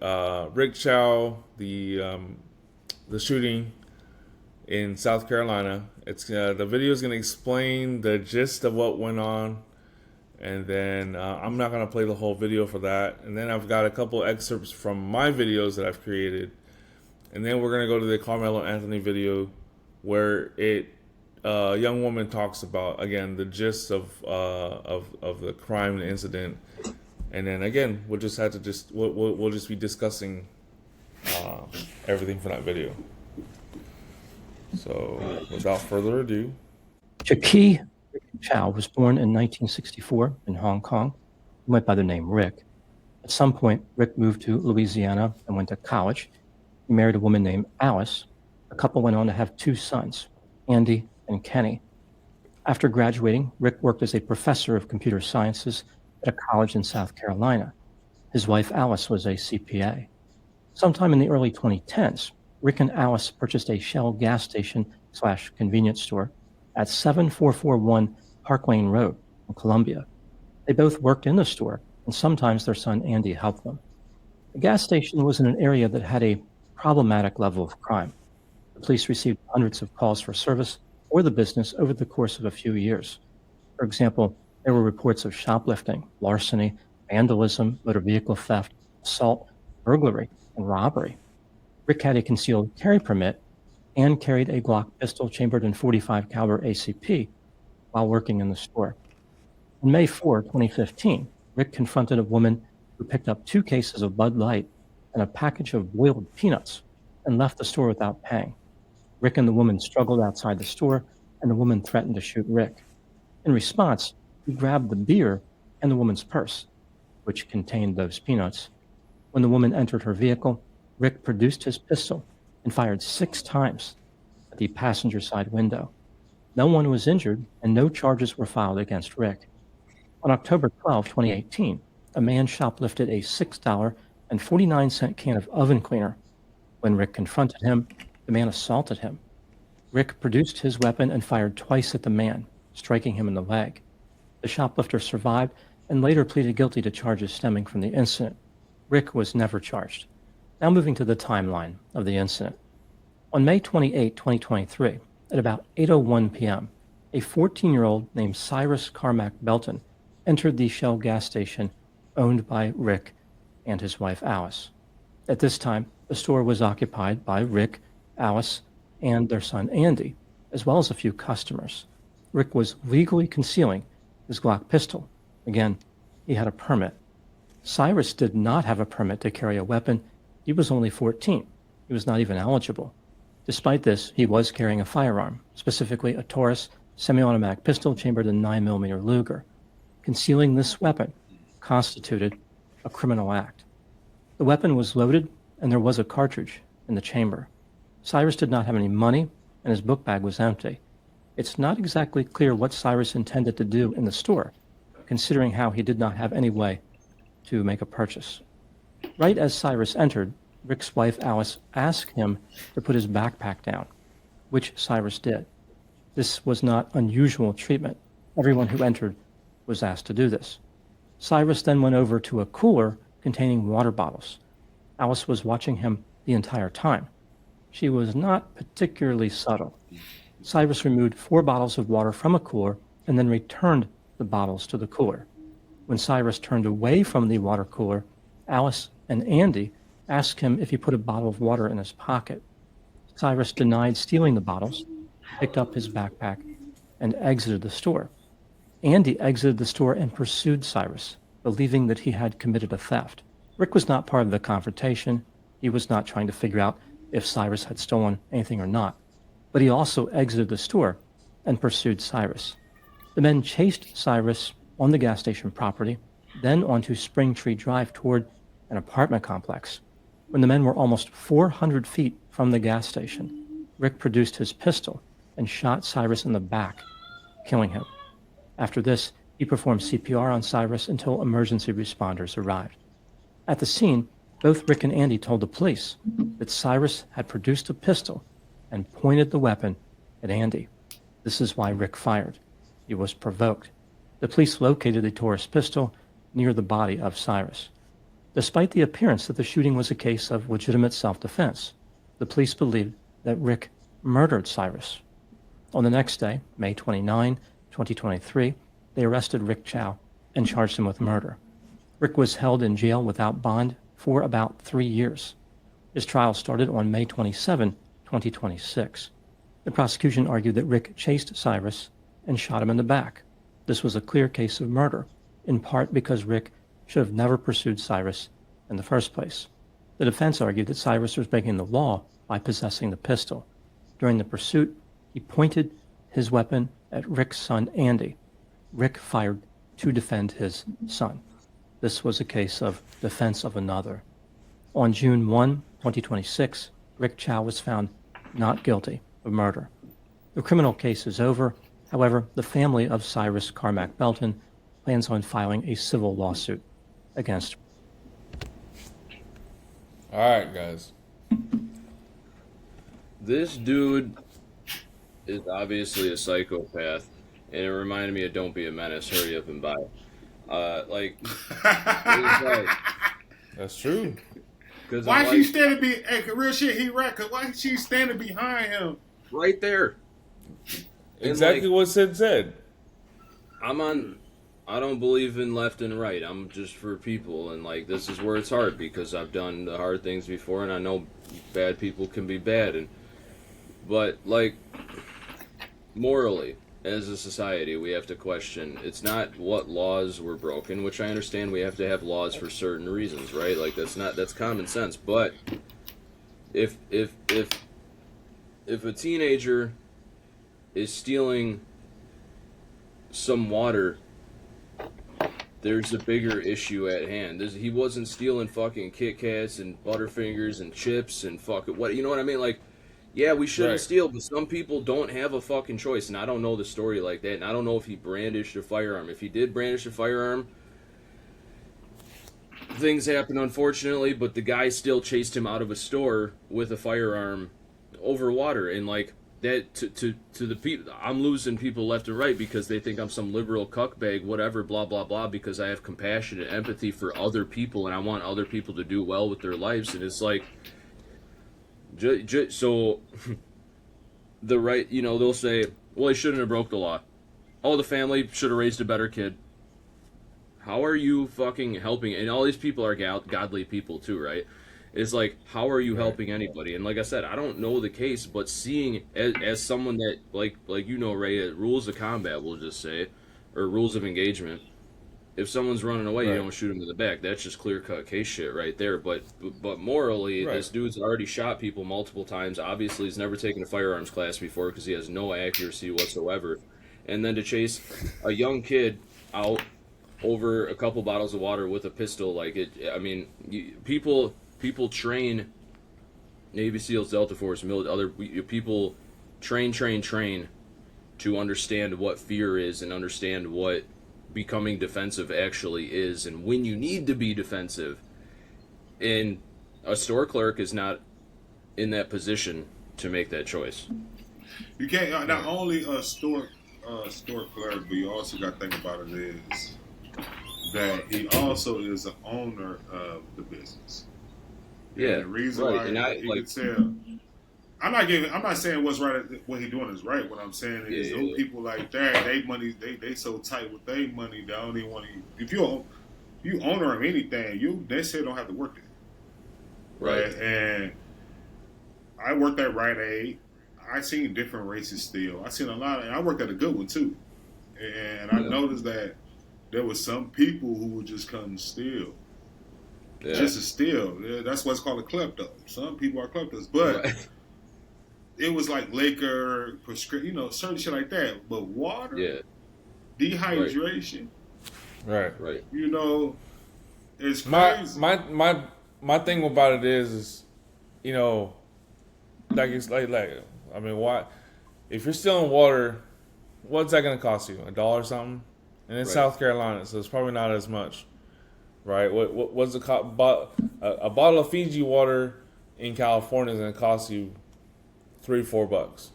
Rick Chow, the the shooting in South Carolina. It's the video is going to explain the gist of what went on, and then I'm not going to play the whole video for that. And then I've got a couple excerpts from my videos that I've created, and then we're going to go to the Karmelo Anthony video, where a young woman talks about, again, the gist of the crime and incident, and then again we'll just be discussing everything from that video. So, without further ado,
Rick Chow was born in 1964 in Hong Kong. He went by the name Rick. At some point, Rick moved to Louisiana and went to college. He married a woman named Alice. The couple went on to have 2 sons, Andy and Kenny. After graduating, Rick worked as a professor of computer sciences at a college in South Carolina. His wife Alice was a CPA. Sometime in the early 2010s, Rick and Alice purchased a Shell gas station/convenience store at 7441 Park Lane Road in Columbia. They both worked in the store, and sometimes their son Andy helped them. The gas station was in an area that had a problematic level of crime. The police received hundreds of calls for service for the business over the course of a few years. For example, there were reports of shoplifting, larceny, vandalism, motor vehicle theft, assault, burglary, and robbery. Rick had a concealed carry permit and carried a Glock pistol chambered in .45 caliber ACP while working in the store. On May 4, 2015, Rick confronted a woman who picked up 2 cases of Bud Light and a package of boiled peanuts and left the store without paying. Rick and the woman struggled outside the store, and the woman threatened to shoot Rick. In response, he grabbed the beer and the woman's purse, which contained those peanuts. When the woman entered her vehicle, Rick produced his pistol and fired 6 times at the passenger side window. No one was injured, and no charges were filed against Rick. On October 12, 2018, a man shoplifted a $6.49 can of oven cleaner. When Rick confronted him, the man assaulted him. Rick produced his weapon and fired twice at the man, striking him in the leg. The shoplifter survived and later pleaded guilty to charges stemming from the incident. Rick was never charged. Now moving to the timeline of the incident. On May 28, 2023, at about 8:01 p.m., a 14-year-old named Cyrus Carmack-Belton entered the Shell gas station owned by Rick and his wife Alice. At this time, the store was occupied by Rick, Alice, and their son Andy, as well as a few customers. Rick was legally concealing his Glock pistol. Again, he had a permit. Cyrus did not have a permit to carry a weapon. He was only 14. He was not even eligible. Despite this, he was carrying a firearm, specifically a Taurus semi-automatic pistol chambered in 9mm Luger. Concealing this weapon constituted a criminal act. The weapon was loaded, and there was a cartridge in the chamber. Cyrus did not have any money, and his book bag was empty. It's not exactly clear what Cyrus intended to do in the store, considering how he did not have any way to make a purchase. Right as Cyrus entered, Rick's wife Alice asked him to put his backpack down, which Cyrus did. This was not unusual treatment. Everyone who entered was asked to do this. Cyrus then went over to a cooler containing water bottles. Alice was watching him the entire time. She was not particularly subtle. Cyrus removed 4 bottles of water from a cooler and then returned the bottles to the cooler. When Cyrus turned away from the water cooler, Alice and Andy asked him if he put a bottle of water in his pocket. Cyrus denied stealing the bottles, picked up his backpack, and exited the store. Andy exited the store and pursued Cyrus, believing that he had committed a theft. Rick was not part of the confrontation. He was not trying to figure out if Cyrus had stolen anything or not. But he also exited the store and pursued Cyrus. The men chased Cyrus on the gas station property, then onto Spring Tree Drive toward an apartment complex. When the men were almost 400 feet from the gas station, Rick produced his pistol and shot Cyrus in the back, killing him. After this, he performed CPR on Cyrus until emergency responders arrived. At the scene, both Rick and Andy told the police that Cyrus had produced a pistol and pointed the weapon at Andy. This is why Rick fired. He was provoked. The police located the Taurus pistol near the body of Cyrus. Despite the appearance that the shooting was a case of legitimate self-defense, the police believed that Rick murdered Cyrus. On the next day, May 29, 2023, they arrested Rick Chow and charged him with murder. Rick was held in jail without bond for about 3 years. His trial started on May 27, 2026. The prosecution argued that Rick chased Cyrus and shot him in the back. This was a clear case of murder, in part because Rick should have never pursued Cyrus in the first place. The defense argued that Cyrus was breaking the law by possessing the pistol. During the pursuit, he pointed his weapon at Rick's son, Andy. Rick fired to defend his son. This was a case of defense of another. On June 1, 2026, Rick Chow was found not guilty of murder. The criminal case is over. However, the family of Cyrus Carmack-Belton plans on filing a civil lawsuit against.
All right, guys.
This dude is obviously a psychopath, and it reminded me of Don't Be a Menace, Hurry Up and Buy. It was like,
That's true.
Why is she standing real shit, he right, cause why is she standing behind him?
right there.
Exactly what Sid said.
I don't believe in left and right. I'm just for people, and like this is where it's hard because I've done the hard things before, and I know bad people can be bad, but like morally, as a society, we have to question. It's not what laws were broken, which I understand. We have to have laws for certain reasons, right? Like that's common sense. But if a teenager is stealing some water, there's a bigger issue at hand. He wasn't stealing fucking Kit Kats and Butterfingers and chips and fucking what, you know what I mean? Like, yeah, we shouldn't steal, but some people don't have a fucking choice, and I don't know the story like that, and I don't know if he brandished a firearm. If he did brandish a firearm, things happen, unfortunately, but the guy still chased him out of a store with a firearm over water, and like, that to the people, I'm losing people left and right because they think I'm some liberal cuckbag, whatever, blah blah blah, because I have compassion and empathy for other people and I want other people to do well with their lives. And it's like, so the right, they'll say, well, he shouldn't have broke the law. Oh, the family should have raised a better kid. How are you fucking helping? And all these people are godly people too, right? It's like, how are you helping anybody? And like I said, I don't know the case, but seeing as someone that, like Ray, rules of combat, we'll just say, or rules of engagement, if someone's running away, you don't shoot him in the back. That's just clear-cut case shit right there. But morally, this dude's already shot people multiple times. Obviously, he's never taken a firearms class before because he has no accuracy whatsoever. And then to chase a young kid out over a couple bottles of water with a pistol, people train, Navy SEALs, Delta Force, other people train to understand what fear is and understand what becoming defensive actually is and when you need to be defensive. And a store clerk is not in that position to make that choice.
You can't, not only a store clerk, but you also got to think about it is that he also is the owner of the business.
Yeah,
and the reason why he could tell. I'm not saying what's right. What he's doing is right. What I'm saying is those people like that, they so tight with their money. They don't even want to. If you owner of anything, they say don't have to work there. Right. And I worked at Rite Aid. I seen different races steal. I seen a lot, and I worked at a good one too. And I noticed that there was some people who would just come steal. Yeah. Just to steal. That's what's called a klepto. Some people are kleptos, but it was like liquor, prescription, certain shit like that. But water, dehydration,
right.
It's crazy.
My thing about it is, like it's like why? If you're stealing water, what's that gonna cost you? $1 or something? And it's South Carolina, so it's probably not as much. Right? What's the cost? A bottle of Fiji water in California is going to cost you $3-4.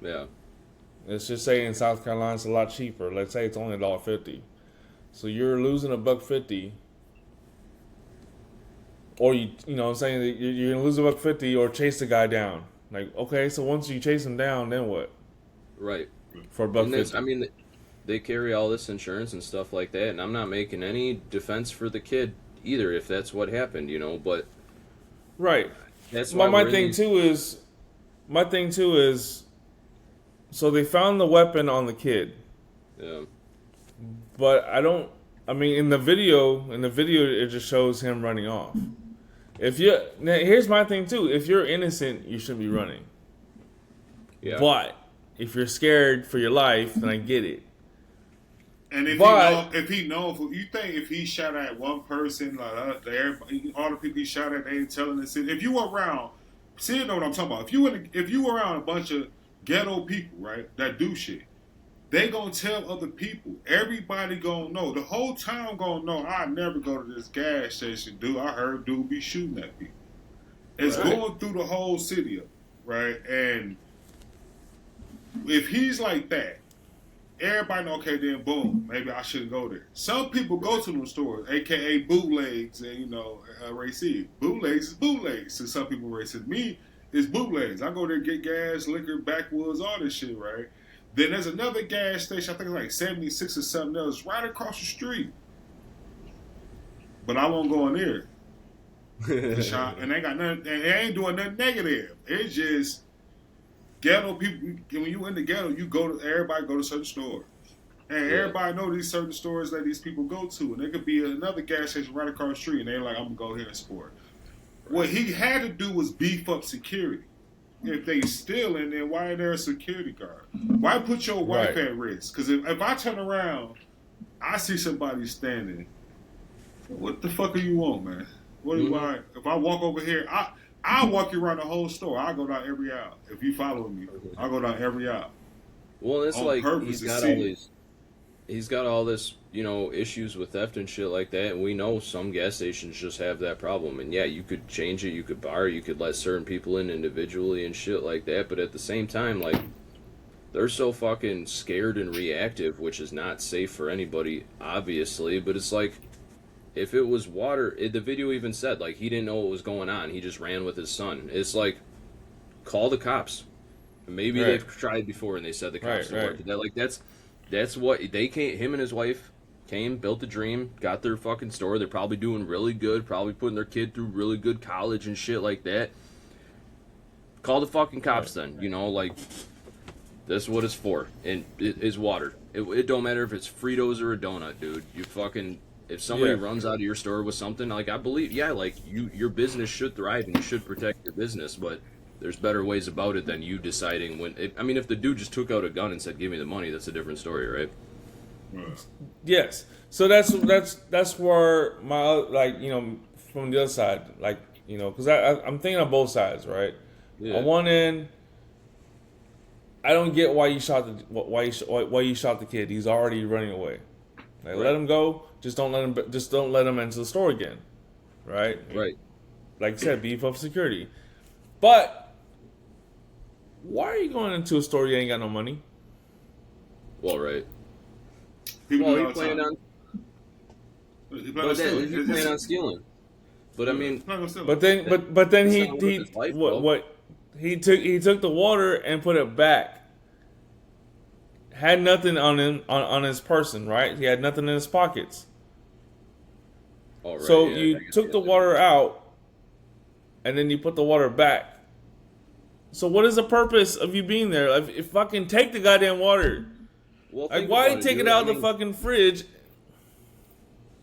Yeah.
Let's just say in South Carolina it's a lot cheaper. Let's say it's only $1.50. So you're losing $1.50 or you know what I'm saying, you're gonna lose $150 or chase the guy down. Like, okay, so once you chase him down, then what?
Right.
For
And that's,
$150.
I mean, they carry all this insurance and stuff like that, and I'm not making any defense for the kid either if that's what happened, you know, but
Right.
that's why
My thing too is so they found the weapon on the kid.
Yeah.
But I mean in the video it just shows him running off. Now here's my thing too. If you're innocent, you shouldn't be running.
Yeah.
But if you're scared for your life, then I get it.
And if he knows, you think if he shot at one person, like all the people he shot at, they ain't telling the city. If you were around, see, you know what I'm talking about. If you were around a bunch of ghetto people, right, that do shit, they gonna tell other people. Everybody gonna know. The whole town gonna know. I never go to this gas station, dude. I heard dude be shooting at people. It's going through the whole city, right? And if he's like that, everybody know, okay, then boom, maybe I shouldn't go there. Some people go to them stores, aka bootlegs, and you know, racist. Bootlegs is bootlegs. To some people, racist. Me, it's bootlegs. I go there get gas, liquor, backwoods, all this shit, right? Then there's another gas station, I think it's like 76 or something else, right across the street. But I won't go in there. And they got nothing, and they ain't doing nothing negative. It's just ghetto people. When you in the ghetto, everybody go to certain stores, and everybody know these certain stores that these people go to, and there could be another gas station right across the street, and they're like, I'm gonna go here and sport. What he had to do was beef up security. If they stealing, then why ain't there a security guard? Why put your wife at risk? Because if I turn around, I see somebody standing. What the fuck do you want, man? What do you want? If I walk over here, I'll walk you around the whole store. I'll go down every aisle. If you follow me, I'll go down every aisle.
Well, it's
on
like
purpose
he's got all this, you know, issues with theft and shit like that, and we know some gas stations just have that problem. And yeah, you could change it, you could bar, you could let certain people in individually and shit like that, but at the same time, like, they're so fucking scared and reactive, which is not safe for anybody, obviously, but it's like, if it was water, the video even said, like, he didn't know what was going on, he just ran with his son. It's like, call the cops. Maybe they've tried before and they said the cops didn't work. Like, that's what they came. Him and his wife came, built a dream, got their fucking store. They're probably doing really good, probably putting their kid through really good college and shit like that. Call the fucking cops then. You know, like, that's what it's for. And it is water. It don't matter if it's Fritos or a donut, dude. You fucking, if somebody runs out of your store with something, like, I believe, like, your business should thrive and you should protect your business, but there's better ways about it than you deciding when. I mean, if the dude just took out a gun and said, "Give me the money," that's a different story, right?
Yes. So that's where my, like, you know, from the other side, like, you know, because I'm thinking on both sides, right?
Yeah.
On one end, I don't get why you shot the kid. He's already running away. Like, let him go. Just don't let him into the store again, right?
Right.
Like I said, beef up security. But why are you going into a store you ain't got no money?
Well, right.
People
Well, he planned on stealing. But I mean,
but then he took the water and put it back. Had nothing on him on his person, right? He had nothing in his pockets.
right,
So you took the water out, and then you put the water back. So what is the purpose of you being there? If fucking take the goddamn water.
Well,
like, why take it out of the fucking fridge?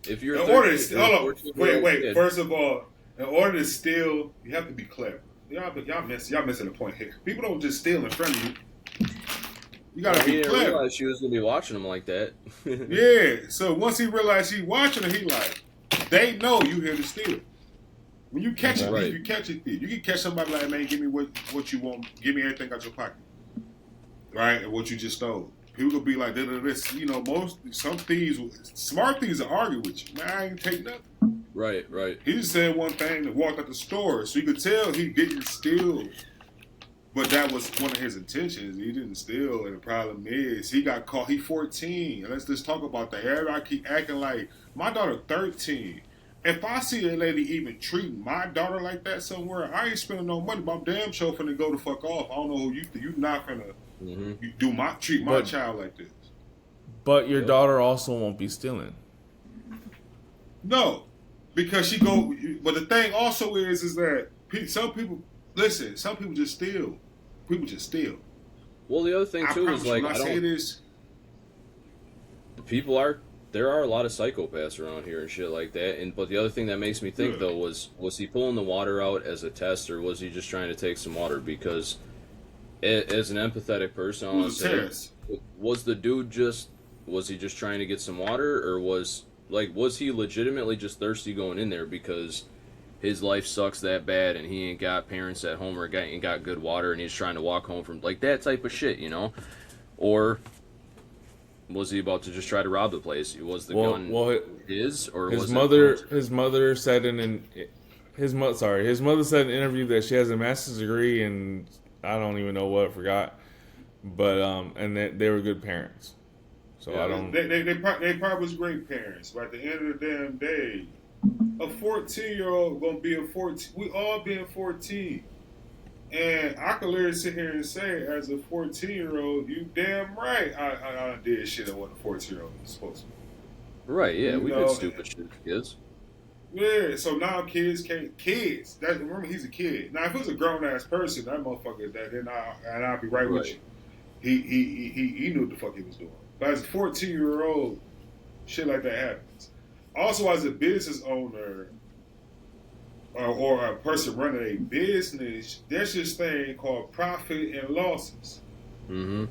If you're
in order to steal, wait. First of all, in order to steal, you have to be clever. Y'all missing the point here. People don't just steal in front of you. You gotta be clever. I
realized she was gonna be watching him like that.
Yeah. So once he realized she watching her, he like, they know you here to steal. When you catch a thief, you catch a thief. You can catch somebody like, man, give me what you want. Give me everything out your pocket, right? And what you just stole. People will be like, this. You know, some thieves, smart thieves, will argue with you. Man, I ain't take nothing.
Right.
He just said one thing and walked out the store, so you could tell he didn't steal. But that was one of his intentions. He didn't steal, and the problem is he got caught. He 14. And let's just talk about that. Everybody keep acting like my daughter 13. if I see a lady even treat my daughter like that somewhere, I ain't spending no money. But I'm damn sure finna go the fuck off. I don't know who you not finna you treat my child like this.
But your daughter also won't be stealing.
No, because she go. But the thing also is that some people just steal. People just steal.
Well, the other thing too is like there are a lot of psychopaths around here and shit like that. But the other thing that makes me think though was he pulling the water out as a test, or was he just trying to take some water? Because as an empathetic person, I want to say, was he just trying to get some water, or was he legitimately just thirsty going in there because his life sucks that bad and he ain't got parents at home or ain't got good water and he's trying to walk home from like that type of shit, you know? Or was he about to just try to rob the place? Was the gun his, or
his
was
mother? His mother said his mother said in an interview that she has a master's degree and I don't even know what, forgot, but and that they were good parents. So yeah, I don't.
They probably was great parents, but at the end of the damn day, a 14-year-old gonna be a 14. We all being 14, and I can literally sit here and say, as a 14-year-old, you damn right, I did shit on what a 14-year-old is supposed to.
Right? Yeah, we did stupid shit as kids.
Yeah, so now kids can't. Remember, he's a kid. Now, if it was a grown ass person, that motherfucker, then I'll be right with you. He knew what the fuck he was doing. But as a 14-year-old, shit like that happens. Also, as a business owner or a person running a business, there's this thing called profit and losses. Mm-hmm.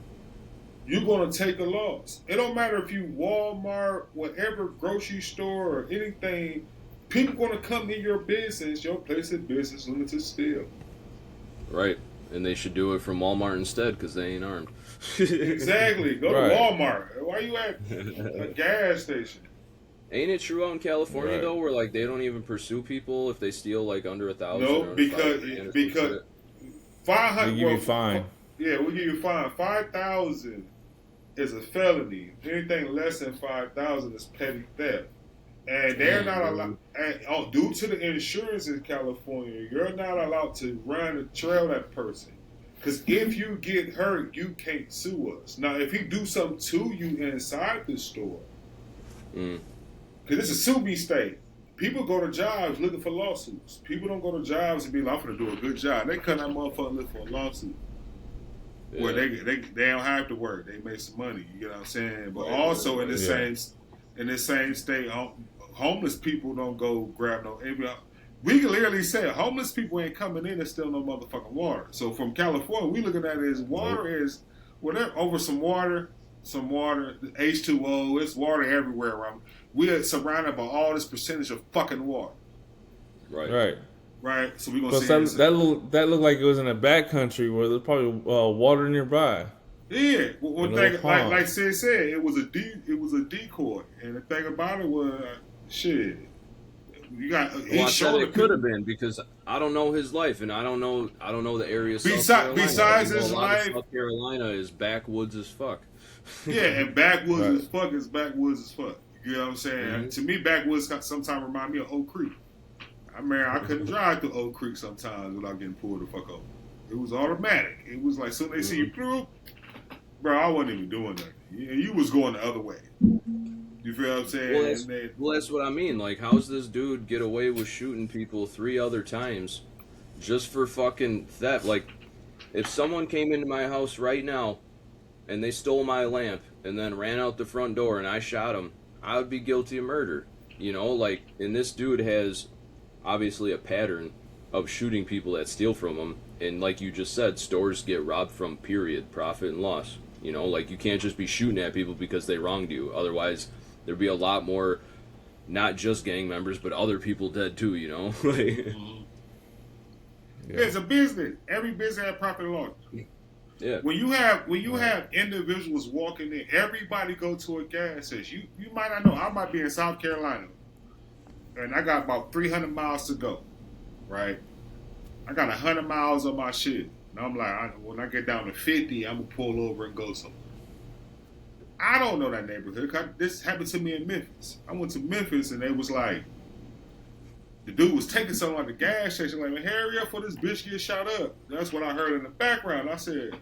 You're going to take a loss. It don't matter if you Walmart, whatever, grocery store, or anything. People going to come in your business, your place of business, limited steal.
Right. And they should do it from Walmart instead because they ain't armed.
Exactly. Go to Walmart. Why you at a gas station?
Ain't it true out in California though, where like they don't even pursue people if they steal like under 1,000?
No, because 500.
They give you fine.
Yeah, we give you fine. 5,000 is a felony. Anything less than 5,000 is petty theft, and they're not allowed. And due to the insurance in California, you're not allowed to run and trail that person. Because if you get hurt, you can't sue us. Now, if he do something to you inside the store, because it's a sue me state. People go to jobs looking for lawsuits. People don't go to jobs and be like, I'm going to do a good job. They cut that motherfucker looking for a lawsuit. Yeah. Where they don't have to work. They make some money. You get what I'm saying? But also in the same state, homeless people don't go grab no. We can literally say homeless people ain't coming in and steal no motherfucking water. So from California, we looking at it as water is whatever over some water, H2O. It's water everywhere around. We are surrounded by all this percentage of fucking water.
Right.
So we gonna see
that looked like it was in a back country where there's probably water nearby.
Yeah, like Sid said, it was a decoy, and the thing about it was shit. You got.
Well, I said it could have been because I don't know his life, and I don't know the area.
Besides his life,
South Carolina is backwoods as fuck.
Yeah, and backwoods as fuck is backwoods as fuck. You know what I'm saying? Mm-hmm. To me, backwoods sometimes remind me of Oak Creek. I mean, I couldn't drive through Oak Creek sometimes without getting pulled the fuck over. It was automatic. It was like soon as they see you through, bro, I wasn't even doing nothing. You was going the other way. You feel what I'm saying?
Well, that's what I mean. Like, how's this dude get away with shooting people 3 other times just for fucking theft? Like, if someone came into my house right now and they stole my lamp and then ran out the front door and I shot him, I would be guilty of murder. You know, like, and this dude has obviously a pattern of shooting people that steal from him. And like you just said, stores get robbed from, period, profit and loss. You know, like, you can't just be shooting at people because they wronged you. Otherwise, there'd be a lot more, not just gang members, but other people dead too, you know?
It's a business. Every business has profit and loss.
Yeah.
When you have individuals walking in, everybody go to a gas station. You might not know. I might be in South Carolina, and I got about 300 miles to go, right? I got 100 miles on my shit. And I'm like, when I get down to 50, I'm going to pull over and go somewhere. I don't know that neighborhood. This happened to me in Memphis. I went to Memphis, and they was like, the dude was taking something at the gas station, like, man, hurry up for this bitch get shot up. That's what I heard in the background. I said,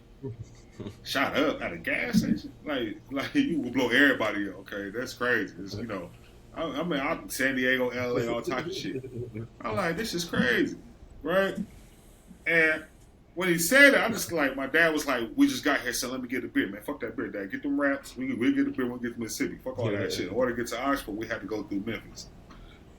shot up at a gas station? Like you will blow everybody up, okay? That's crazy. It's, you know, I mean, I'm San Diego, LA, all type of shit. I'm like, this is crazy, right? And when he said it, I just like, my dad was like, we just got here, so let me get a beer, man. Fuck that beer, Dad. Get them wraps. We'll get the beer when we get to Mississippi. Fuck all that shit. In order to get to Oxford, we had to go through Memphis.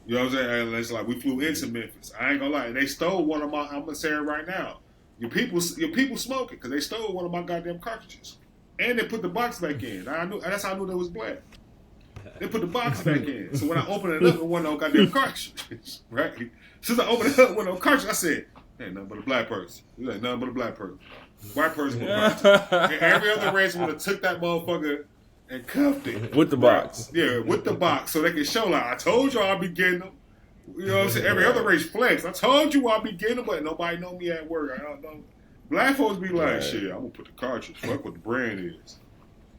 You know what I'm saying? And it's like we flew into Memphis. I ain't gonna lie. And they stole one of my, I'm gonna say it right now. Your people smoking because they stole one of my goddamn cartridges. And they put the box back in. That's how I knew they was black. They put the box back in. So when I opened it up, it wasn't no goddamn cartridges. Right? Since I opened it up with no cartridge, I said, ain't nothing but a black person. He's like, nothing but a black person. White person with a box. And every other race would have took that motherfucker and cuffed it.
With the box.
Yeah, with the box. So they can show, like, I told you I'll be getting them. You know what I'm saying? Every other race flex. I told you I'll be getting them, but nobody know me at work. I don't know. Black folks be like, shit, I'm going to put the cartridge. Fuck what the brand is.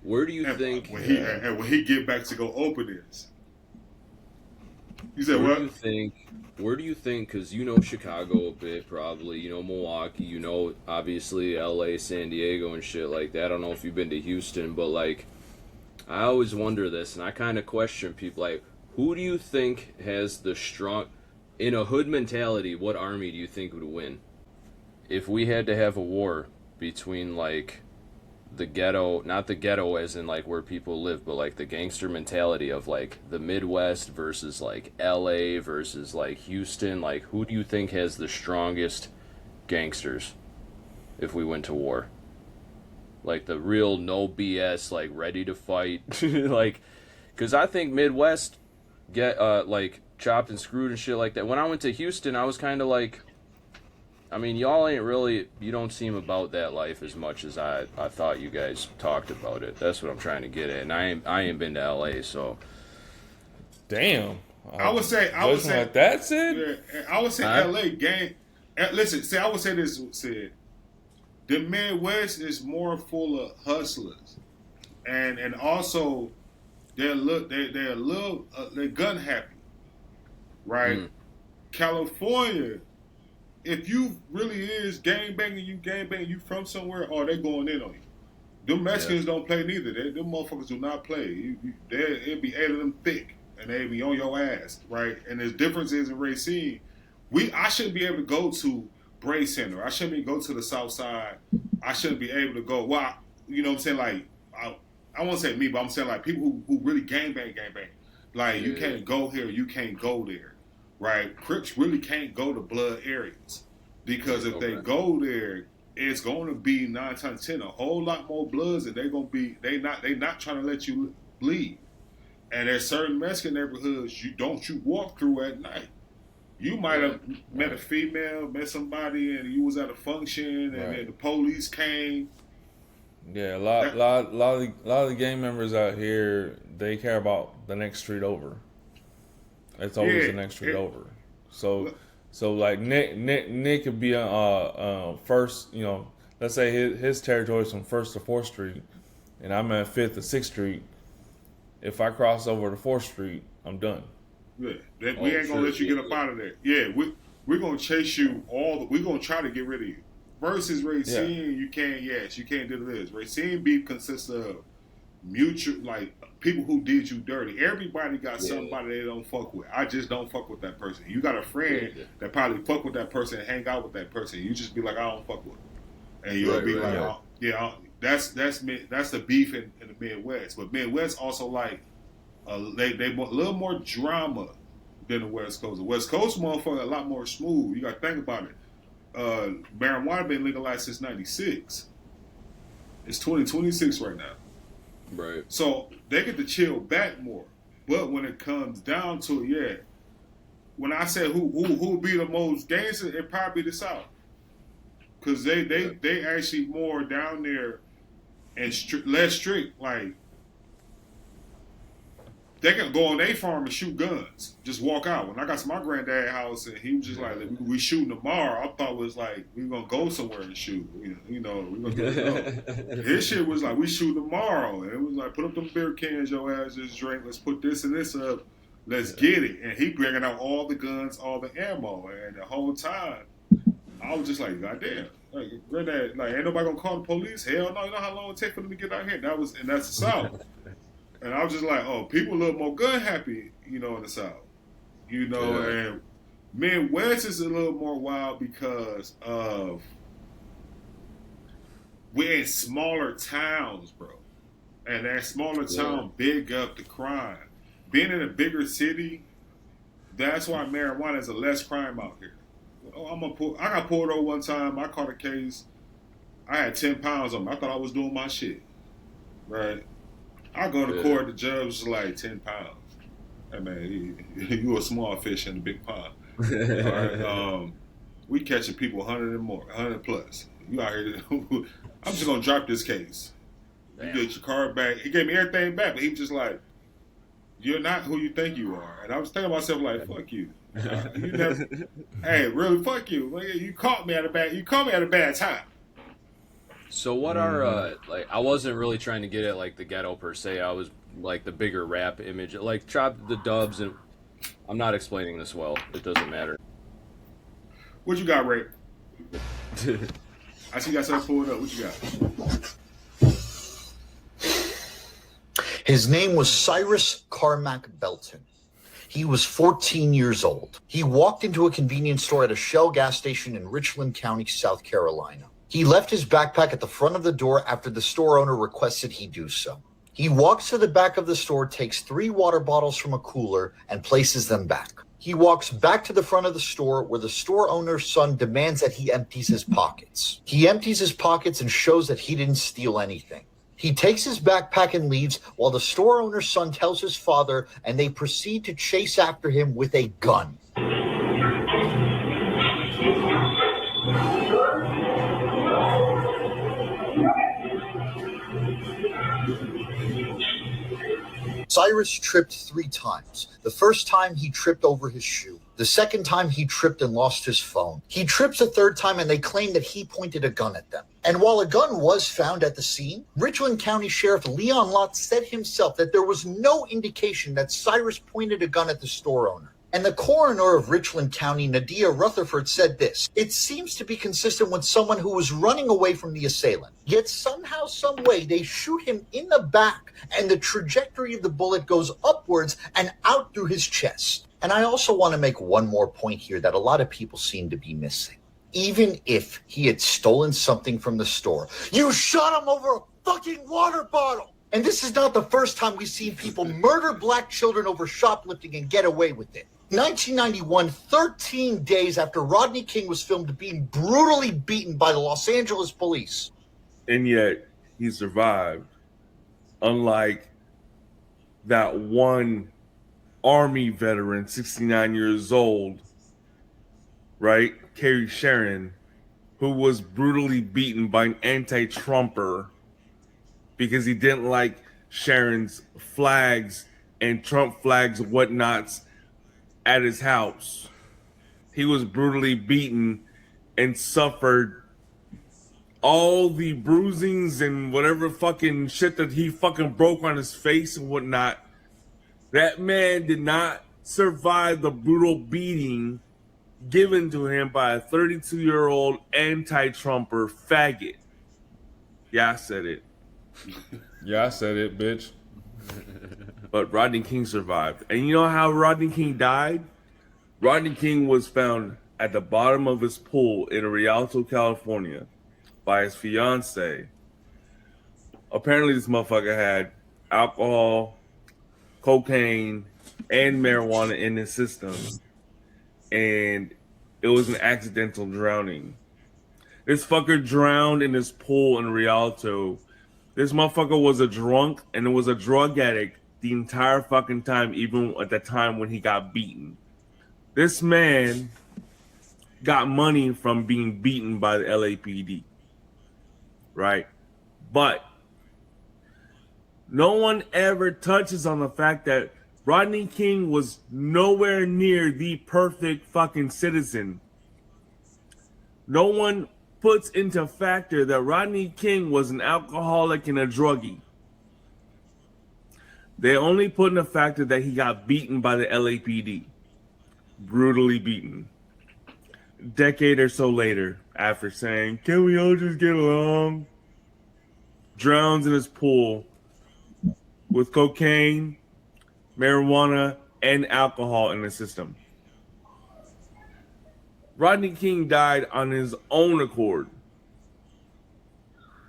Where do you think...
When he get back to go open this. You said
where
what?
Where do you think, because you know Chicago a bit, probably, you know Milwaukee, you know, obviously LA, San Diego, and shit like that. I don't know if you've been to Houston, but, like, I always wonder this, and I kind of question people, like, who do you think has the strong, in a hood mentality, what army do you think would win? If we had to have a war between, like, the ghetto, not the ghetto as in, like, where people live, but, like, the gangster mentality of, like, the Midwest versus, like, LA versus, like, Houston, like, who do you think has the strongest gangsters if we went to war? Like, the real no BS, like, ready to fight, like, because I think Midwest get, like, chopped and screwed and shit like that. When I went to Houston, I was kind of like, I mean, y'all ain't really, you don't seem about that life as much as I thought you guys talked about it. That's what I'm trying to get at. And I ain't been to LA, so.
Damn.
I would say
like that's it.
Yeah, I would say LA gang. Listen, see, I would say this. Said the Midwest is more full of hustlers, and also they're a little they're gun happy, right? California, if you really is gang banging, you from somewhere, or they going in on you. Them Mexicans don't play neither. Them motherfuckers do not play. It'd be 8 of them thick, and they be on your ass, right? And there's differences in Racine. I shouldn't be able to go to Bray Center. I shouldn't be able to go to the South Side. I shouldn't be able to go. Well, you know what I'm saying? Like, I won't say me, but I'm saying like people who really gang bang. Like, you can't go here, you can't go there. Right, Crips really can't go to blood areas because if they go there, it's going to be 9 times 10 a whole lot more bloods, and they not trying to let you bleed. And there's certain Mexican neighborhoods you walk through at night. You might have met a female, met somebody, and you was at a function, and then the police came.
Yeah, a lot of the gang members out here, they care about the next street over. It's always the next street over. So like Nick could be on first, you know, let's say his territory is from 1st to 4th Street, and I'm at 5th to 6th Street. If I cross over to 4th Street, I'm done.
Yeah, we ain't gonna let you get up out of there. Yeah, we're gonna chase you we're gonna try to get rid of you. Versus Racine, you can't do this. Racine beef consists of mutual, like, people who did you dirty. Everybody got somebody they don't fuck with. I just don't fuck with that person. You got a friend that probably fuck with that person and hang out with that person. You just be like, I don't fuck with them. And you'll be like, oh, yeah, that's the beef in the Midwest. But Midwest also like they want a little more drama than the West Coast. The West Coast motherfucker a lot more smooth. You got to think about it. Marijuana been legalized since '96. It's 2026 right now.
Right.
So they get to chill back more. But when it comes down to it, when I say who be the most gangster, it probably the South. Because they actually more down there and less strict. Like, they can go on their farm and shoot guns. Just walk out. When I got to my granddad's house and he was just like, we shooting tomorrow, I thought it was like, we going to go somewhere and shoot. You know, we going to go. His shit was like, we shoot tomorrow. And it was like, put up them beer cans, your ass just drink. Let's put this and this up. Let's get it. And he bringing out all the guns, all the ammo, and the whole time I was just like, God damn. Like, granddad, like, ain't nobody gonna call the police? Hell no. You know how long it take for them to get out here? That's the South. And I was just like, oh, people a little more gun happy, in the South. And Midwest is a little more wild because of we're in smaller towns, bro. And that smaller town big up the crime. Being in a bigger city, that's why marijuana is a less crime out here. I got pulled over one time. I caught a case. I had 10 pounds on me. I thought I was doing my shit. Right? I go to court, the judge was like 10 pounds. Hey man, you a small fish in a big pond. All right? We catching people 100 and more, 100 plus. You out here. I'm just gonna drop this case. You get your car back. He gave me everything back, but he was just like, "You're not who you think you are." And I was thinking to myself, like, "Fuck you." Hey, really, fuck you. You caught me at a bad time.
So what are like? I wasn't really trying to get at like the ghetto per se. I was like the bigger rap image, like Chop the Dubs, and I'm not explaining this well. It doesn't matter.
What you got, Rick? I see you got something pulled up. What you got?
His name was Cyrus Carmack-Belton. He was 14 years old. He walked into a convenience store at a Shell gas station in Richland County, South Carolina. He left his backpack at the front of the door after the store owner requested he do so. He walks to the back of the store, takes 3 water bottles from a cooler, and places them back. He walks back to the front of the store where the store owner's son demands that he empties his pockets. He empties his pockets and shows that he didn't steal anything. He takes his backpack and leaves while the store owner's son tells his father, and they proceed to chase after him with a gun. Cyrus tripped 3 times. The first time he tripped over his shoe. The second time he tripped and lost his phone. He trips a 3rd time and they claim that he pointed a gun at them. And while a gun was found at the scene, Richland County Sheriff Leon Lott said himself that there was no indication that Cyrus pointed a gun at the store owner. And the coroner of Richland County, Nadia Rutherford, said this: "It seems to be consistent with someone who was running away from the assailant. Yet somehow, some way, they shoot him in the back, and the trajectory of the bullet goes upwards and out through his chest." And I also want to make one more point here that a lot of people seem to be missing. Even if he had stolen something from the store, you shot him over a fucking water bottle. And this is not the first time we've seen people murder black children over shoplifting and get away with it. 1991, 13 days after Rodney King was filmed being brutally beaten by the Los Angeles police.
And yet he survived. Unlike that one Army veteran, 69 years old, right? Kerry Sharon, who was brutally beaten by an anti-Trumper because he didn't like Sharon's flags and Trump flags and whatnots at his house. He was brutally beaten and suffered all the bruisings and whatever fucking shit that he fucking broke on his face and whatnot. That man did not survive the brutal beating given to him by a 32-year-old anti-Trumper faggot. Yeah, I said it.
Yeah, I said it, bitch.
But Rodney King survived. And you know how Rodney King died? Rodney King was found at the bottom of his pool in Rialto, California by his fiance. Apparently this motherfucker had alcohol, cocaine, and marijuana in his system. And it was an accidental drowning. This fucker drowned in his pool in Rialto. This motherfucker was a drunk and was a drug addict the entire fucking time, even at the time when he got beaten. This man got money from being beaten by the LAPD, right? But no one ever touches on the fact that Rodney King was nowhere near the perfect fucking citizen. No one puts into factor that Rodney King was an alcoholic and a druggie. They only put in the factor that he got beaten by the LAPD. Brutally beaten. A decade or so later, after saying, "Can we all just get along?" Drowns in his pool with cocaine, marijuana, and alcohol in the system. Rodney King died on his own accord.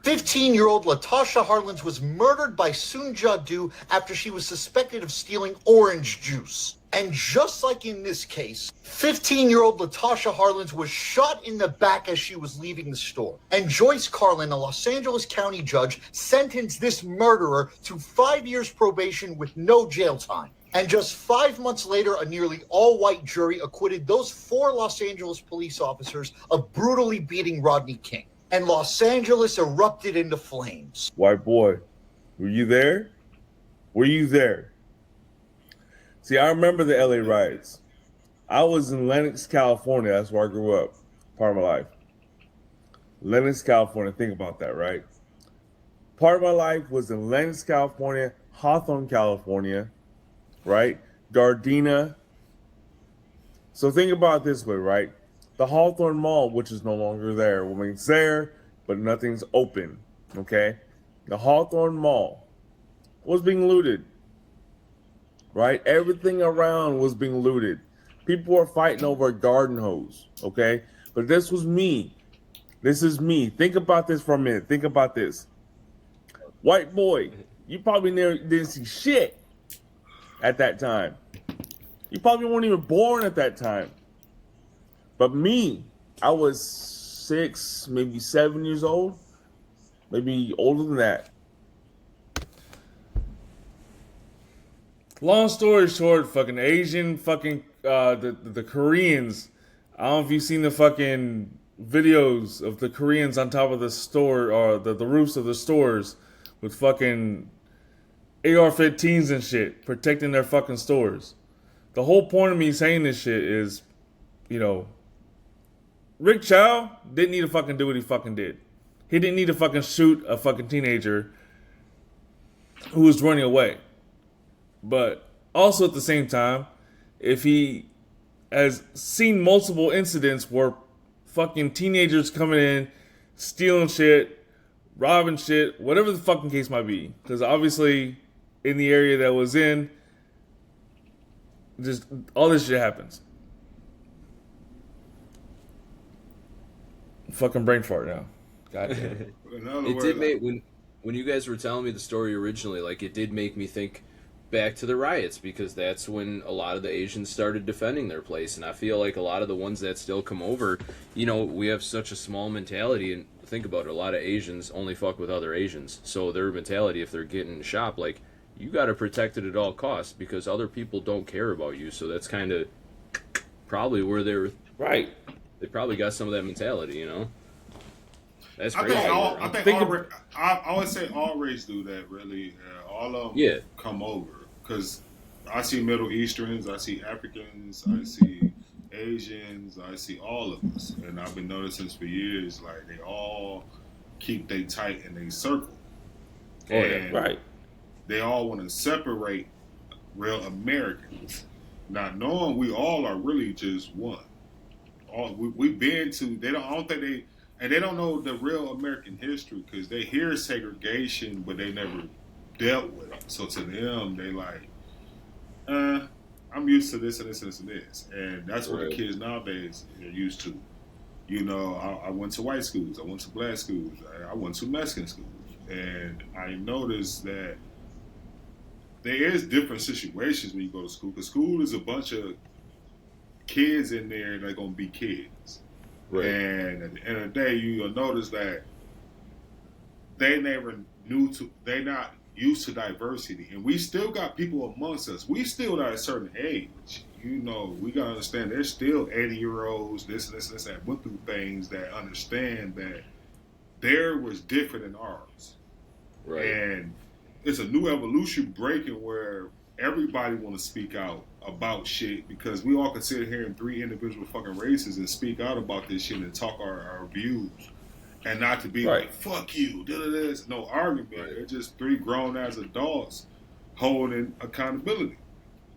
15-year-old Latasha Harlins was murdered by Sunja Du after she was suspected of stealing orange juice. And just like in this case, 15-year-old Latasha Harlins was shot in the back as she was leaving the store. And Joyce Carlin, a Los Angeles County judge, sentenced this murderer to 5 years probation with no jail time. And just 5 months later, a nearly all-white jury acquitted those 4 Los Angeles police officers of brutally beating Rodney King. And Los Angeles erupted into flames.
White boy, were you there? Were you there? See, I remember the LA riots. I was in Lenox, California. That's where I grew up, part of my life. Lenox, California. Think about that, right? Part of my life was in Lenox, California, Hawthorne, California, right? Gardena. So think about it this way, right? The Hawthorne Mall, which is no longer there. I mean, it's there, but nothing's open, okay? The Hawthorne Mall was being looted, right? Everything around was being looted. People were fighting over a garden hose, okay? But this was me. This is me. Think about this for a minute. Think about this. White boy, you probably didn't see shit at that time. You probably weren't even born at that time. But me, I was 6, maybe 7 years old, maybe older than that. Long story short, fucking Asian, the Koreans. I don't know if you've seen the fucking videos of the Koreans on top of the store or the roofs of the stores with fucking AR-15s and shit protecting their fucking stores. The whole point of me saying this shit is, you know, Rick Chow didn't need to fucking do what he fucking did. He didn't need to fucking shoot a fucking teenager who was running away. But also at the same time, if he has seen multiple incidents where fucking teenagers coming in, stealing shit, robbing shit, whatever the fucking case might be. Because obviously in the area that was in, just all this shit happens. Fucking brain fart now. Goddamn.
It did make when you guys were telling me the story originally, like it did make me think back to the riots because that's when a lot of the Asians started defending their place, and I feel like a lot of the ones that still come over, you know, we have such a small mentality, and think about it, a lot of Asians only fuck with other Asians, so their mentality, if they're getting shot, like you got to protect it at all costs because other people don't care about you, so that's kind of probably where they're
right.
They probably got some of that mentality, you know. That's
I
crazy.
I always say all race do that. Really, all of them come over because I see Middle Easterns, I see Africans, I see Asians, I see all of us, and I've been noticing for years. Like they all keep they tight in a circle.
Oh yeah, right.
They all want to separate real Americans, not knowing we all are really just one. We've been to. They don't. I don't think they. And they don't know the real American history because they hear segregation, but they never dealt with it. So to them, they like, I'm used to this and this and this and this. And that's what the kids nowadays are used to. You know, I went to white schools. I went to black schools. I went to Mexican schools. And I noticed that there is different situations when you go to school. Because school is a bunch of kids in there that are going to be kids. Right. And at the end of the day, you'll notice that they're not used to diversity. And we still got people amongst us. We still at a certain age. You know, we got to understand there's still 80-year-olds, this and this that went through things that understand that theirs was different than ours. Right. And it's a new evolution breaking where everybody want to speak out about shit because we all can sit here in 3 individual fucking races and speak out about this shit and talk our views and not to be like, fuck you, this. No argument. It's just 3 grown-ass adults holding accountability.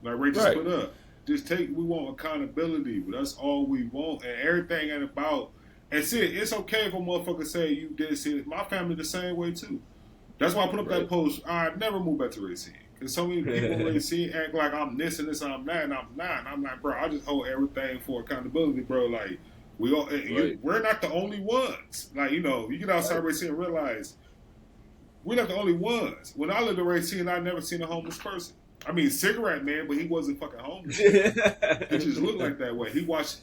Like Ray just put up. We want accountability, but that's all we want. And everything ain't about, and see, it's okay if a motherfucker say you did see it. My family the same way too. That's why I put up that post. I never moved back to Racine. Because so many people in Racine act like I'm this and this and I'm that, and I'm not. And I'm like, bro, I just hold everything for accountability, bro. Like, we're not the only ones. Like, you know, you get outside Racine and realize we're not the only ones. When I lived in Racine, I never seen a homeless person. I mean, Cigarette Man, but he wasn't fucking homeless. He just looked like that way. He watched,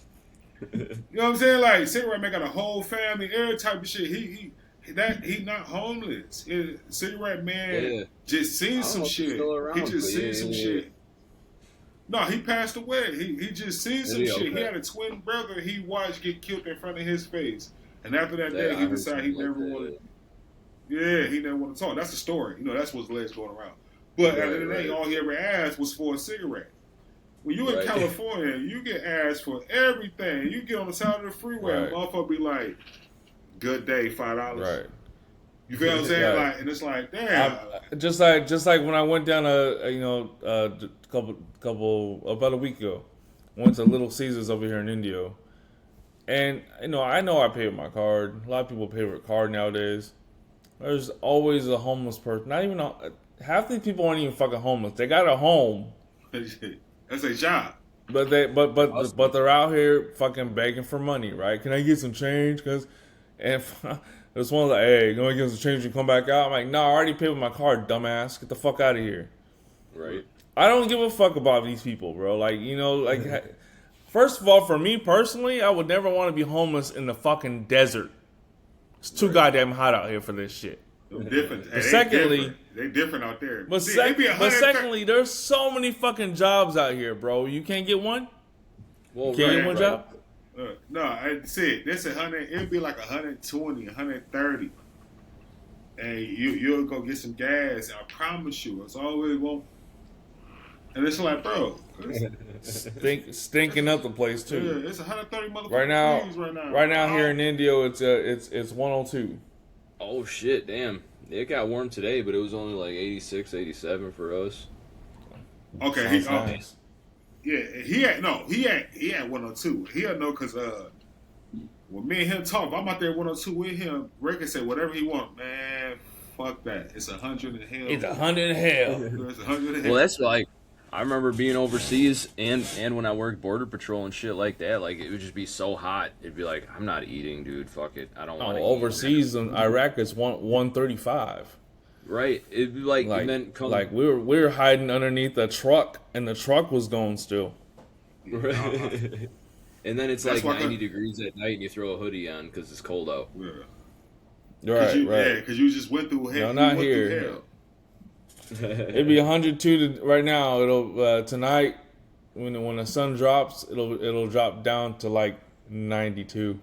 you know what I'm saying? Like, Cigarette Man got a whole family, every type of shit. He not homeless. Cigarette Man just seen some shit. He just seen some shit. No, he passed away. He just seen some shit. He had a twin brother he watched get killed in front of his face. And after that day, he decided he never wanted. Yeah, he never wanted to talk. That's the story. You know, that's what's alleged going around. But at the end of the day, all he ever asked was for a cigarette. When you in California, you get asked for everything. You get on the side of the freeway, and motherfucker be like, "Good day, $5." Right. You feel what I'm saying? Like, and it's like, damn.
Just like when I went down about a week ago, went to Little Caesars over here in Indio, and I know I pay with my card. A lot of people pay with a card nowadays. There's always a homeless person. Not even half these people aren't even fucking homeless. They got a home.
That's a job.
But they're out here fucking begging for money, right? Can I get some change? And there's one like, hey, you want to get some change and come back out? I'm like, no, I already paid with my card, dumbass. Get the fuck out of here.
Right.
I don't give a fuck about these people, bro. Like, you know, like, first of all, for me personally, I would never want to be homeless in the fucking desert. It's too goddamn hot out here for this shit.
Different.
But secondly,
they different out there.
But secondly, there's so many fucking jobs out here, bro. You can't get one.
Well,
you can't get one job.
No, I see. This 100. It'd be like 120, 130, and you'll go get some gas. I promise you, it's always won't. And it's like, bro,
stinking up the place too.
Yeah, it's 130 motherfuckers
right now here in Indio, it's 102.
Oh shit, damn. It got warm today, but it was only like 86, 87 for us.
Okay, nice. Yeah, he had 102. He'll know because when me and him talk, if I'm out there 102 with him, Rick can say whatever he want. Man, fuck that. It's 100 in hell.
It's 100 in hell.
It's 100 in hell.
Well, that's like, I remember being overseas and when I worked border patrol and shit like that, like it would just be so hot. It'd be like, I'm not eating, dude. Fuck it. I don't want to eat.
Overseas in Iraq, it's 135.
Right. It'd be like and then
we were hiding underneath a truck, and the truck was going still.
Right. And then it's like 90 degrees at night, and you throw a hoodie on because it's cold out.
Yeah.
Right.
Yeah, because you just went through hell.
No, not here. It'd be 102 right now. It'll tonight when the sun drops, it'll drop down to like 92.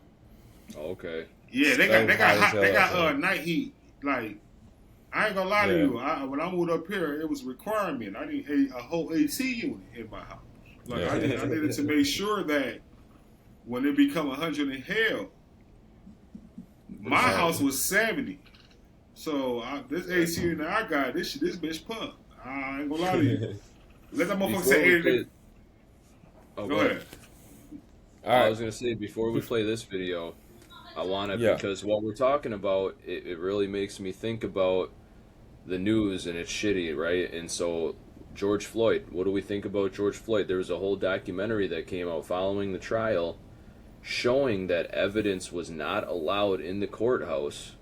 Okay.
Yeah, they got night heat. Like, I ain't gonna lie to you. When I moved up here, it was a requirement. I need a whole AC unit in my house. Like I needed to make sure that when it become 100 in hell, my house was 70. So this AC unit I got, this bitch pump. I ain't gonna lie to you. Let that motherfucker say anything. Go ahead.
All right. I was gonna say before we play this video, I want to because what we're talking about, it really makes me think about the news and it's shitty, right? And so George Floyd, what do we think about George Floyd? There was a whole documentary that came out following the trial showing that evidence was not allowed in the courthouse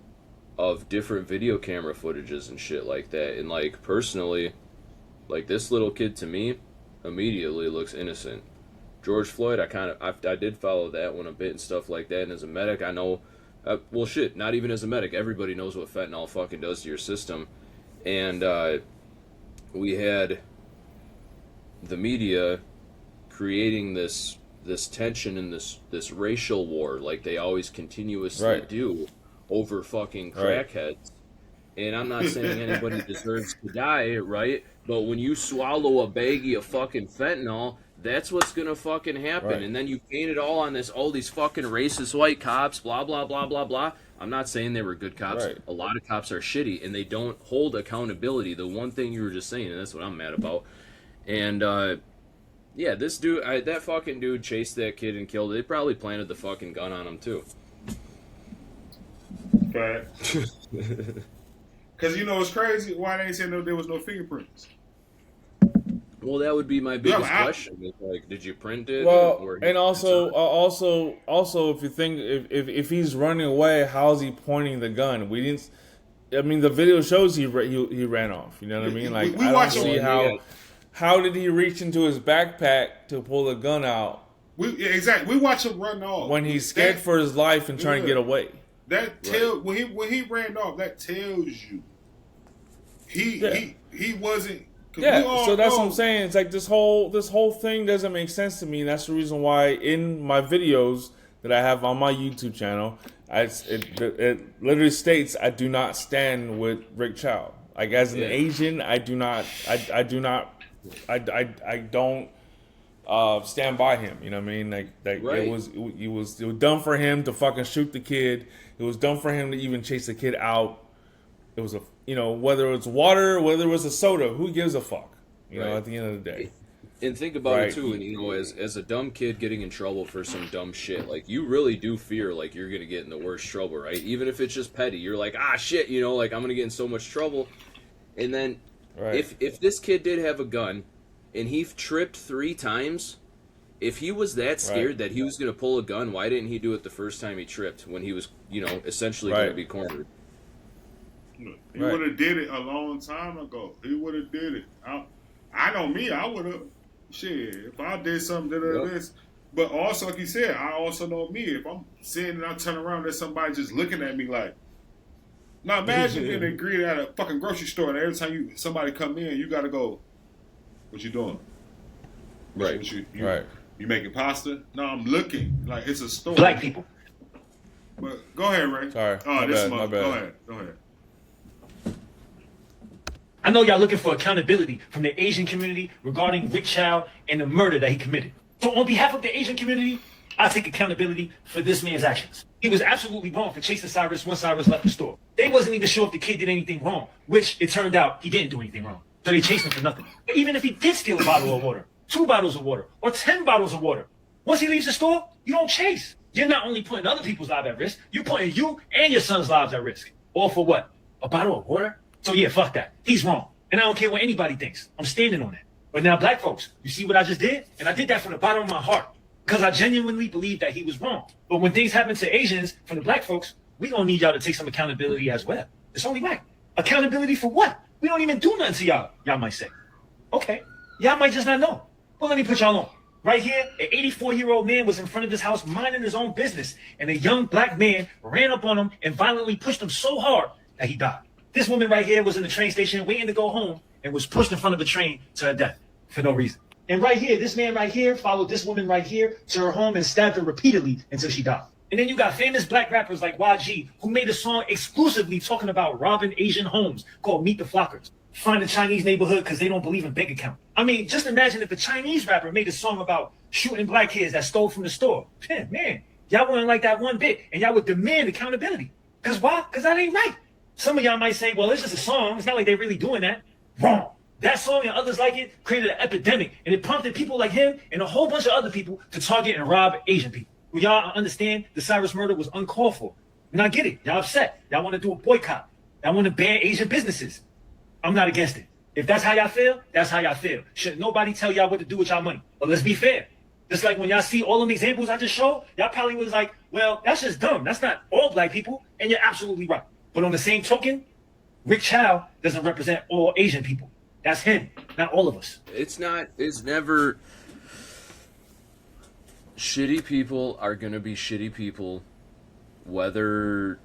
of different video camera footages and shit like that. And like personally, like this little kid to me immediately looks innocent. George Floyd, I did follow that one a bit and stuff like that. And as a medic, I know, well shit, not even as a medic, everybody knows what fentanyl fucking does to your system. And we had the media creating this tension and this racial war like they always continuously do over fucking crackheads. And I'm not saying anybody deserves to die, right? But when you swallow a baggie of fucking fentanyl, that's what's gonna fucking happen.
Right.
And then you paint it all on this, these fucking racist white cops, blah, blah, blah, blah, blah. I'm not saying they were good cops.
Right.
A lot of cops are shitty, and they don't hold accountability. The one thing you were just saying, and that's what I'm mad about. And, yeah, this dude, that fucking dude chased that kid and killed it. They probably planted the fucking gun on him, too.
Fact. Because you know what's crazy? Why they ain't saying there was no fingerprints?
Well, that would be my biggest question. It's like, did you print it?
Well, and also, if you think if he's running away, how's he pointing the gun? We didn't. I mean, the video shows he ran off. You know what I mean? Like,
we
I don't see how.
Yeah.
How did he reach into his backpack to pull the gun out?
Exactly. We watch him run off
when he's scared for his life and trying to get away.
That tells when he ran off. That tells you he wasn't.
Yeah, so that's what I'm saying. It's like this whole thing doesn't make sense to me. And that's the reason why in my videos that I have on my YouTube channel, it literally states I do not stand with Rick Chow. Like as an Asian, I don't stand by him. You know what I mean? Like
right.
it was dumb for him to fucking shoot the kid. It was dumb for him to even chase the kid out. It was whether it's water, whether it was a soda, who gives a fuck? You know, at the end of the day.
And think about it too, and as a dumb kid getting in trouble for some dumb shit, like you really do fear like you're gonna get in the worst trouble, right? Even if it's just petty, you're like, shit, like I'm gonna get in so much trouble. And then if this kid did have a gun and he tripped 3 times, if he was that scared that he was gonna pull a gun, why didn't he do it the first time he tripped when he was, essentially gonna be cornered?
He would have did it a long time ago. He would have did it. I know me. I would have. Shit, if I did something this. But also, like you said, I also know me. If I'm sitting and I turn around, there's somebody just looking at me like. Now imagine being greeted at a fucking grocery store, and every time somebody come in, you got to go. What you doing?
Right.
You making pasta? No, I'm looking like it's a store.
Black people.
But go ahead, Ray.
Sorry.
Oh,
My bad.
Go ahead.
I know y'all looking for accountability from the Asian community regarding Rick Chow and the murder that he committed. So on behalf of the Asian community, I take accountability for this man's actions. He was absolutely wrong for chasing Cyrus when Cyrus left the store. They wasn't even sure if the kid did anything wrong, which it turned out he didn't do anything wrong. So they chased him for nothing. But even if he did steal a bottle of water, 2 bottles of water, or 10 bottles of water, once he leaves the store, you don't chase. You're not only putting other people's lives at risk, you're putting you and your son's lives at risk. All for what? A bottle of water? So yeah, fuck that. He's wrong. And I don't care what anybody thinks. I'm standing on that. But now, black folks, you see what I just did? And I did that from the bottom of my heart. Because I genuinely believe that he was wrong. But when things happen to Asians, from the black folks, we gonna need y'all to take some accountability as well. It's only right. Accountability for what? We don't even do nothing to y'all, y'all might say. Okay, y'all might just not know. Well, let me put y'all on. Right here, an 84-year-old man was in front of his house minding his own business, and a young black man ran up on him and violently pushed him so hard that he died. This woman right here was in the train station waiting to go home and was pushed in front of a train to her death for no reason. And right here, this man right here followed this woman right here to her home and stabbed her repeatedly until she died. And then you got famous black rappers like YG who made a song exclusively talking about robbing Asian homes called Meet the Flockers. Find a Chinese neighborhood because they don't believe in bank account. I mean, just imagine if a Chinese rapper made a song about shooting black kids that stole from the store. Man, y'all wouldn't like that one bit, and y'all would demand accountability. Because why? Because that ain't right. Some of y'all might say, well, it's just a song. It's not like they're really doing that. Wrong. That song and others like it created an epidemic, and it prompted people like him and a whole bunch of other people to target and rob Asian people. Well, y'all understand the Cyrus murder was uncalled for. And I get it. Y'all upset. Y'all want to do a boycott. Y'all want to ban Asian businesses. I'm not against it. If that's how y'all feel, that's how y'all feel. Should nobody tell y'all what to do with y'all money. But let's be fair. Just like when y'all see all them examples I just showed, y'all probably was like, well, that's just dumb. That's not all black people. And you're absolutely right. But on the same token, Rick Chow doesn't represent all Asian people. That's him, not all of us.
It's never. Shitty people are going to be shitty people, whether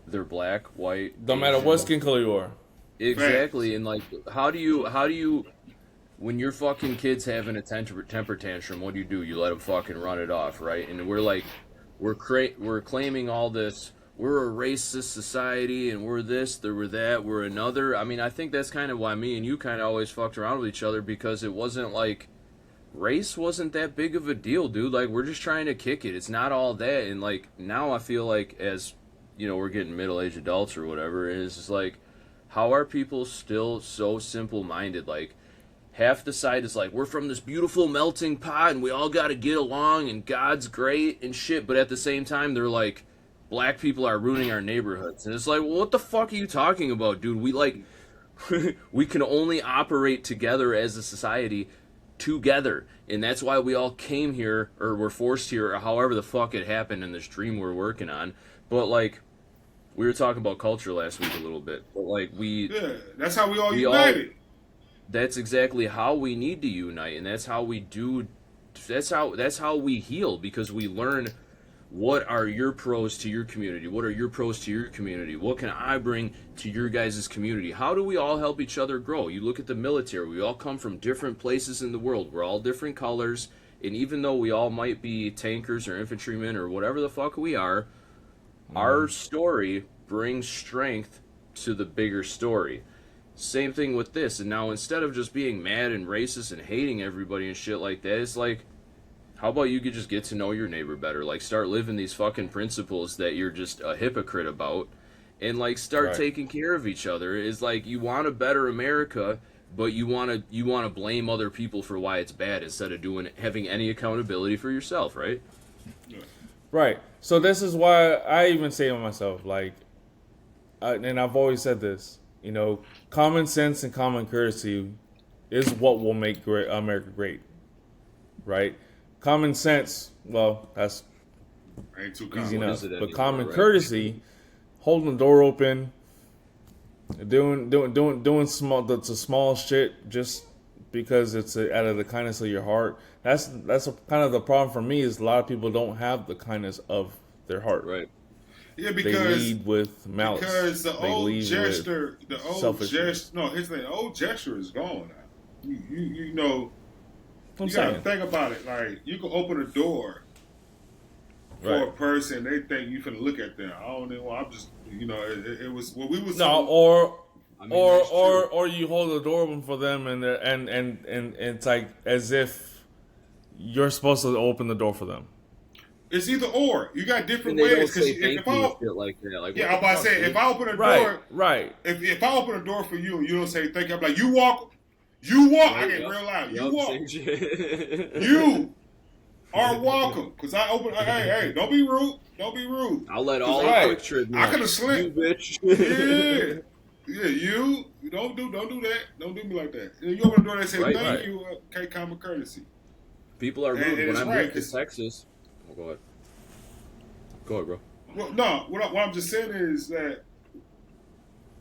they're black, white.
No matter what skin color you are.
Exactly. Right. And like, how do you, when your fucking kid's having a temper tantrum, what do? You let them fucking run it off, right? And we're like, we're claiming all this. We're a racist society, and we're this, we're that, we're another. I mean, I think that's kind of why me and you kind of always fucked around with each other, because it wasn't like race wasn't that big of a deal, dude. Like, we're just trying to kick it. It's not all that. And, like, now I feel like as, you know, we're getting middle-aged adults or whatever, it's just like, how are people still so simple-minded? Like, half the side is like, we're from this beautiful melting pot and we all got to get along and God's great and shit. But at the same time, they're like, black people are ruining our neighborhoods. And it's like, well, what the fuck are you talking about, dude? We, like, we can only operate together as a society together. And that's why we all came here, or were forced here, or however the fuck it happened in this dream we're working on. But, like, we were talking about culture last week a little bit. But, like,
that's how we all united.
That's exactly how we need to unite, and that's how we do. That's how we heal, because we learn what are your pros to your community, what are your pros to your community, what can I bring to your guys' community, how do we all help each other grow? You look at the military, we all come from different places in the world, we're all different colors, and even though we all might be tankers or infantrymen or whatever the fuck we are, our story brings strength to the bigger story. Same thing with this. And now instead of just being mad and racist and hating everybody and shit like that, it's like, how about you could just get to know your neighbor better? Like, start living these fucking principles that you're just a hypocrite about, and like start taking care of each other. It's like, you want a better America, but you want to blame other people for why it's bad instead of having any accountability for yourself, right?
Right. So this is why I even say to myself, like, and I've always said this, you know, common sense and common courtesy is what will make America great, right? Common sense, well, that's
ain't too
easy enough. But
anymore,
common
right?
courtesy, holding the door open, doing the small shit just because it's out of the kindness of your heart. That's kind of the problem for me, is a lot of people don't have the kindness of their heart.
Right.
Yeah,
they lead with malice.
Because the old gesture,
selfishness.
His old gesture is gone now. You know,
I'm
you gotta
saying.
think about it. Like, you can open a door for a person, they think you finna look at them. I don't know. I'm just, you know, it was what we was.
No, or you hold the door open for them, and it's like as if you're supposed to open the door for them.
It's either or. You got different
And they
ways.
don't say
If
thank you and shit like that. Like,
I'm about to say, if I open a door,
Right.
If I open a door for you and you don't say thank you, I'm like, you walk. I get real loud. You walk. You are welcome. Because I open. Hey, don't be rude. Don't be rude.
I'll let all the quick trip know.
I could have slipped.
You bitch.
Yeah. You don't do that. Don't do me like that. And you open the door and say thank you. Okay, common courtesy.
People are rude. When I moved to Texas. Oh, go ahead. Go ahead, bro.
Well, no. What I'm just saying is that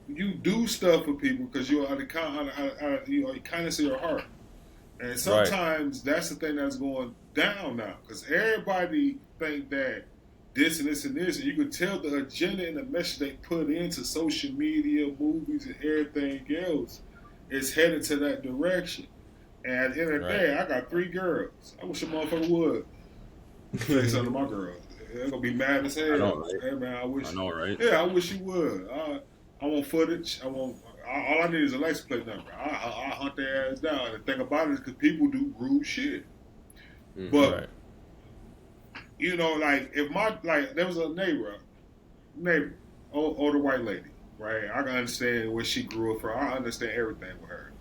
you do stuff for people because you're out of kindness of your heart, and sometimes that's the thing that's going down now, because everybody think that this and this and this, and you can tell the agenda and the message they put into social media, movies, and everything else is headed to that direction. And at the end of the day, I got 3 girls. I wish a motherfucker would say something to my girls. They're gonna be mad as hell.
I know, right?
Hey, man, I know,
right?
Yeah, I wish you would. I want footage. All I need is a license plate number. I hunt their ass down. And the thing about it is because people do rude shit.
Mm-hmm.
But you know, like there was a neighbor, older white lady, right? I can understand where she grew up from. I understand everything with her.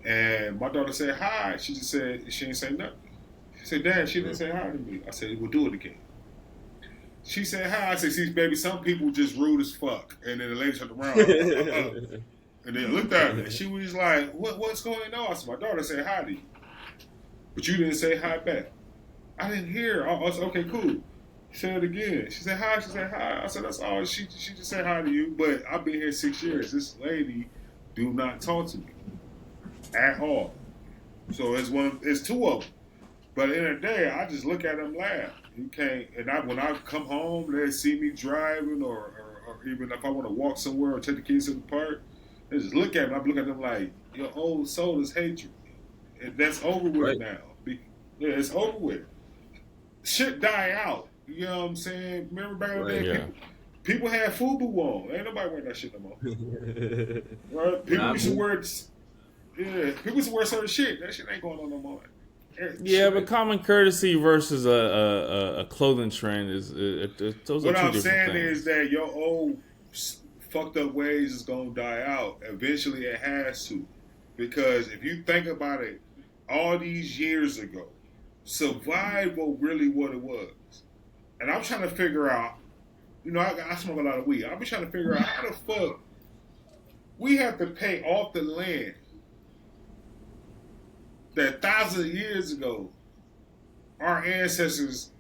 And my daughter said hi. She just said she didn't say nothing. She said, "Dad, she didn't say hi to me." I said, "We'll do it again." She said hi. I said, "See, baby, some people just rude as fuck." And then the lady turned around and then looked at me. And she was like, "What's going on?" I said, "My daughter said hi to you, but you didn't say hi back." I didn't hear. I said, "Okay, cool." She said it again. She said hi. She said hi. I said, "That's all." She just said hi to you. But I've been here 6 years. This lady do not talk to me at all. So it's 2 of them. But at the end of the day, I just look at them and laugh. You can't. And when I come home, they see me driving, or even if I want to walk somewhere or take the kids to the park, they just look at me. I look at them like, your old soul is hatred. And that's over with now. Yeah, it's over with. Shit die out. You know what I'm saying? Remember back in the day, people had FUBU on. Ain't nobody wearing that shit no more. Right? People used to wear certain shit. That shit ain't going on no more.
Yeah, but common courtesy versus a clothing trend is those
what
are two
I'm
different
saying
things.
is that your old fucked up ways is gonna die out. Eventually, it has to, because if you think about it, all these years ago, survival really what it was. And I'm trying to figure out. You know, I smoke a lot of weed. I'll be trying to figure out how the fuck we have to pay off the land that thousands of years ago our ancestors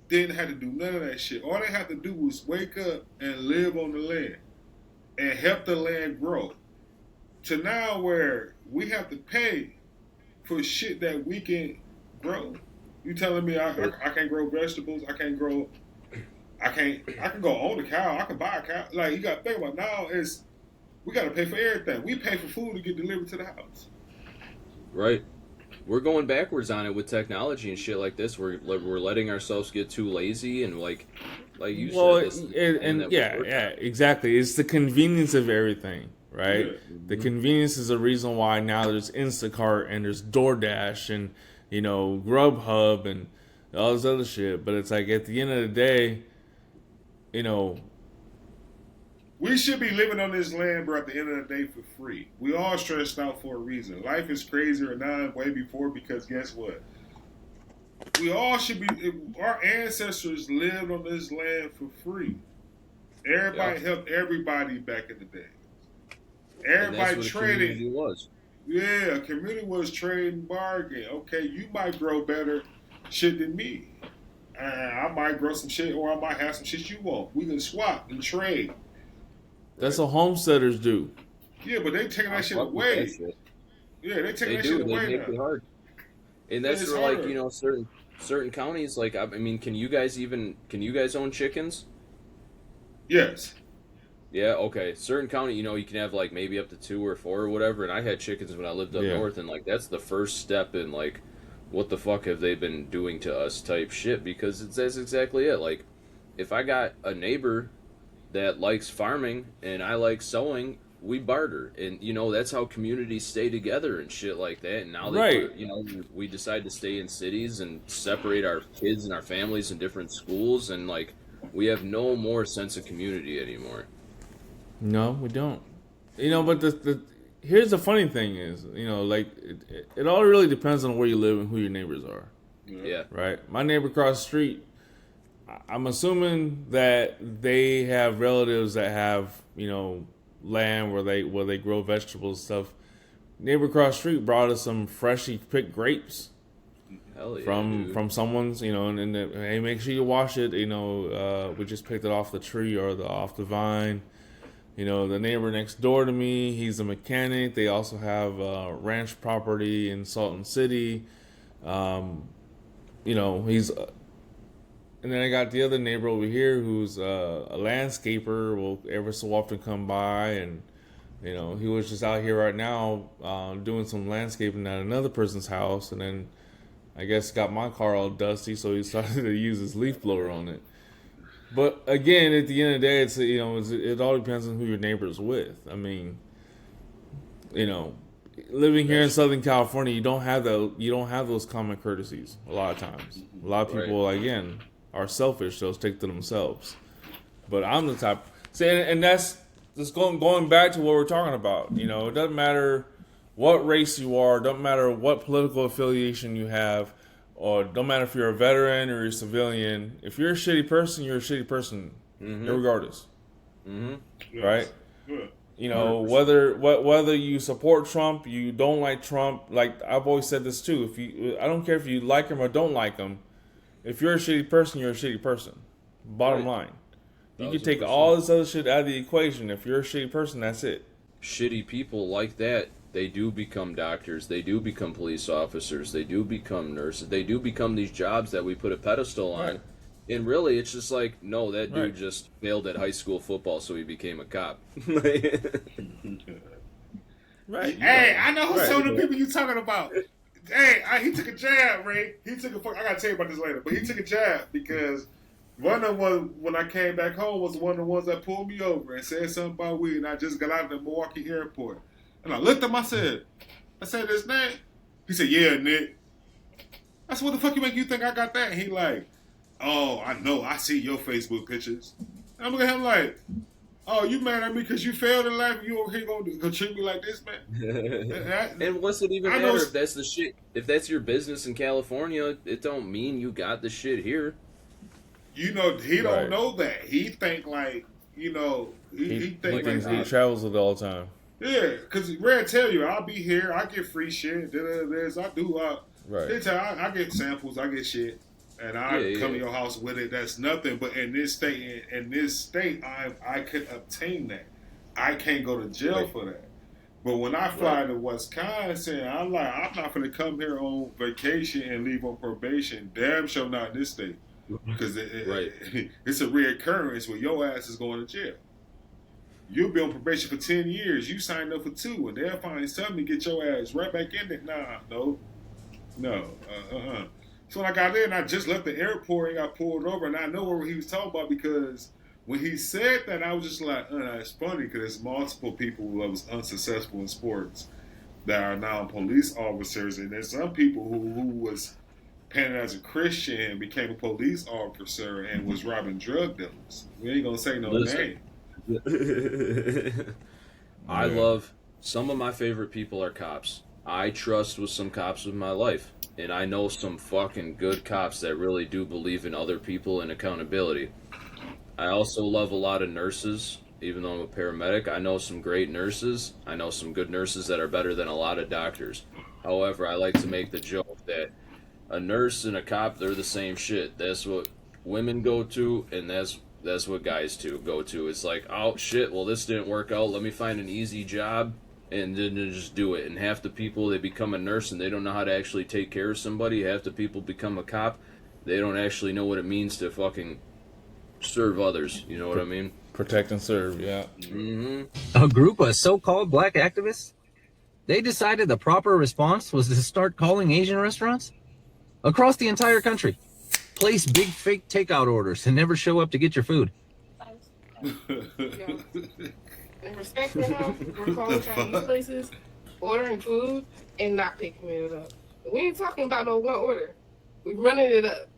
didn't have to do none of that shit. All they had to do was wake up and live on the land and help the land grow. To now where we have to pay for shit that we can grow. You telling me I can't grow vegetables? I can go own a cow. I can buy a cow. Like, you got to think about now is we got to pay for everything. We pay for food to get delivered to the house.
Right. We're going backwards on it with technology and shit like this. We're letting ourselves get too lazy and like you said.
Yeah, exactly. It's the convenience of everything, right?
Yeah.
The convenience is the reason why now there's Instacart and there's DoorDash and Grubhub and all this other shit. But it's like at the end of the day,
we should be living on this land, bro, at the end of the day for free. We all stressed out for a reason. Life is crazier now way before, because guess what? We all should be. Our ancestors lived on this land for free. Everybody helped everybody back in the day. Everybody traded.
Community was.
Yeah, community was trading bargain. Okay, you might grow better shit than me. I might grow some shit, or I might have some shit you want. We can swap and trade.
That's what homesteaders do.
Yeah, but they taking that shit away. Yeah, they taking that shit away
They make it hard. And that's where, like, certain counties, like, I mean, can you guys own chickens?
Yes.
Yeah, okay. Certain county, you can have, like, maybe up to 2 or 4 or whatever, and I had chickens when I lived up north, and, like, that's the first step in, like, what the fuck have they been doing to us type shit, because that's exactly it. Like, if I got a neighbor that likes farming and I like sewing, we barter, and that's how communities stay together and shit like that. And now we decide to stay in cities and separate our kids and our families in different schools, and like we have no more sense of community anymore.
No, we don't. But the here's the funny thing is, like it all really depends on where you live and who your neighbors are.
Yeah.
Right. My neighbor across the street, I'm assuming that they have relatives that have, land where they grow vegetables and stuff. Neighbor across the street brought us some freshly picked grapes.
Hell yeah,
from someone's, and hey, make sure you wash it. We just picked it off the tree or off the vine. The neighbor next door to me, he's a mechanic. They also have ranch property in Salton City. He's. And then I got the other neighbor over here who's a landscaper. Will ever so often come by, and he was just out here right now doing some landscaping at another person's house, and then I guess got my car all dusty, so he started to use his leaf blower on it. But again, at the end of the day, it all depends on who your neighbor's with. I mean, living here in Southern California, you don't have those common courtesies a lot of times. A lot of people, again, are selfish, so take to themselves. But I'm the type. And that's just going back to what we're talking about. It doesn't matter what race you are, doesn't matter what political affiliation you have, or don't matter if you're a veteran or you're a civilian. If you're a shitty person, you're a shitty person, regardless. Mm-hmm. Right?
Yeah.
Whether you support Trump, you don't like Trump. Like I've always said this too. I don't care if you like him or don't like him. If you're a shitty person, you're a shitty person. Bottom line. You can take all this other shit out of the equation. If you're a shitty person, that's it.
Shitty people like that, they do become doctors, they do become police officers, they do become nurses, they do become these jobs that we put a pedestal on. Right. And really, it's just like, no, that dude just failed at high school football, so he became a cop.
Right. Hey, I know who some of the people you talking about. Hey, he took a jab, Ray. I gotta tell you about this later, but he took a jab because one of them, when I came back home, was one of the ones that pulled me over and said something about weed, and I just got out of the Milwaukee airport. And I looked at him, I said his name? He said, yeah, Nick. I said, what the fuck you make you think I got that? And he like, oh, I know. I see your Facebook pictures. And I'm looking at him like, oh, you mad at me because you failed in life and you over here gonna treat me like this, man?
And what's it even matter if that's the shit? If that's your business in California, it don't mean you got the shit here.
You know, he don't know that. He think like, you know, he think like
he travels it all the time.
Yeah, because Red tell you, I'll be here, I get free shit, this, I do, I get samples, I get shit, and I come to your house with it. That's nothing, but in this state, I could obtain that. I can't go to jail for that. But when I fly to Wisconsin, I'm like, I'm not going to come here on vacation and leave on probation. Damn sure not in this state. Because it's a reoccurrence where your ass is going to jail. You'll be on probation for 10 years. You signed up for 2, and they'll find something to get your ass right back in it. No. So when I got there, and I just left the airport and got pulled over, and I know what he was talking about because when he said that, I was just like, it's funny because there's multiple people who was unsuccessful in sports that are now police officers, and there's some people who was painted as a Christian and became a police officer and was robbing drug dealers. We ain't gonna say no name.
I love some of my favorite people are cops. I trust with some cops with my life, and I know some fucking good cops that really do believe in other people and accountability. I also love a lot of nurses, even though I'm a paramedic. I know some great nurses. I know some good nurses that are better than a lot of doctors. However, I like to make the joke that a nurse and a cop, they're the same shit. That's what women go to, and that's what guys go to. It's like, oh shit, well this didn't work out. Let me find an easy job and then just do it. And half the people, they become a nurse and they don't know how to actually take care of somebody. Half the people become a cop. They don't actually know what it means to fucking serve others. You know what I mean?
Protect and serve, yeah.
Mm-hmm.
A group of so-called black activists, they decided the proper response was to start calling Asian restaurants across the entire country. Place big fake takeout orders and never show up to get your food.
In respect to him, we're calling Chinese places, ordering food, and not picking it up. We ain't talking about no one order. We're running it up.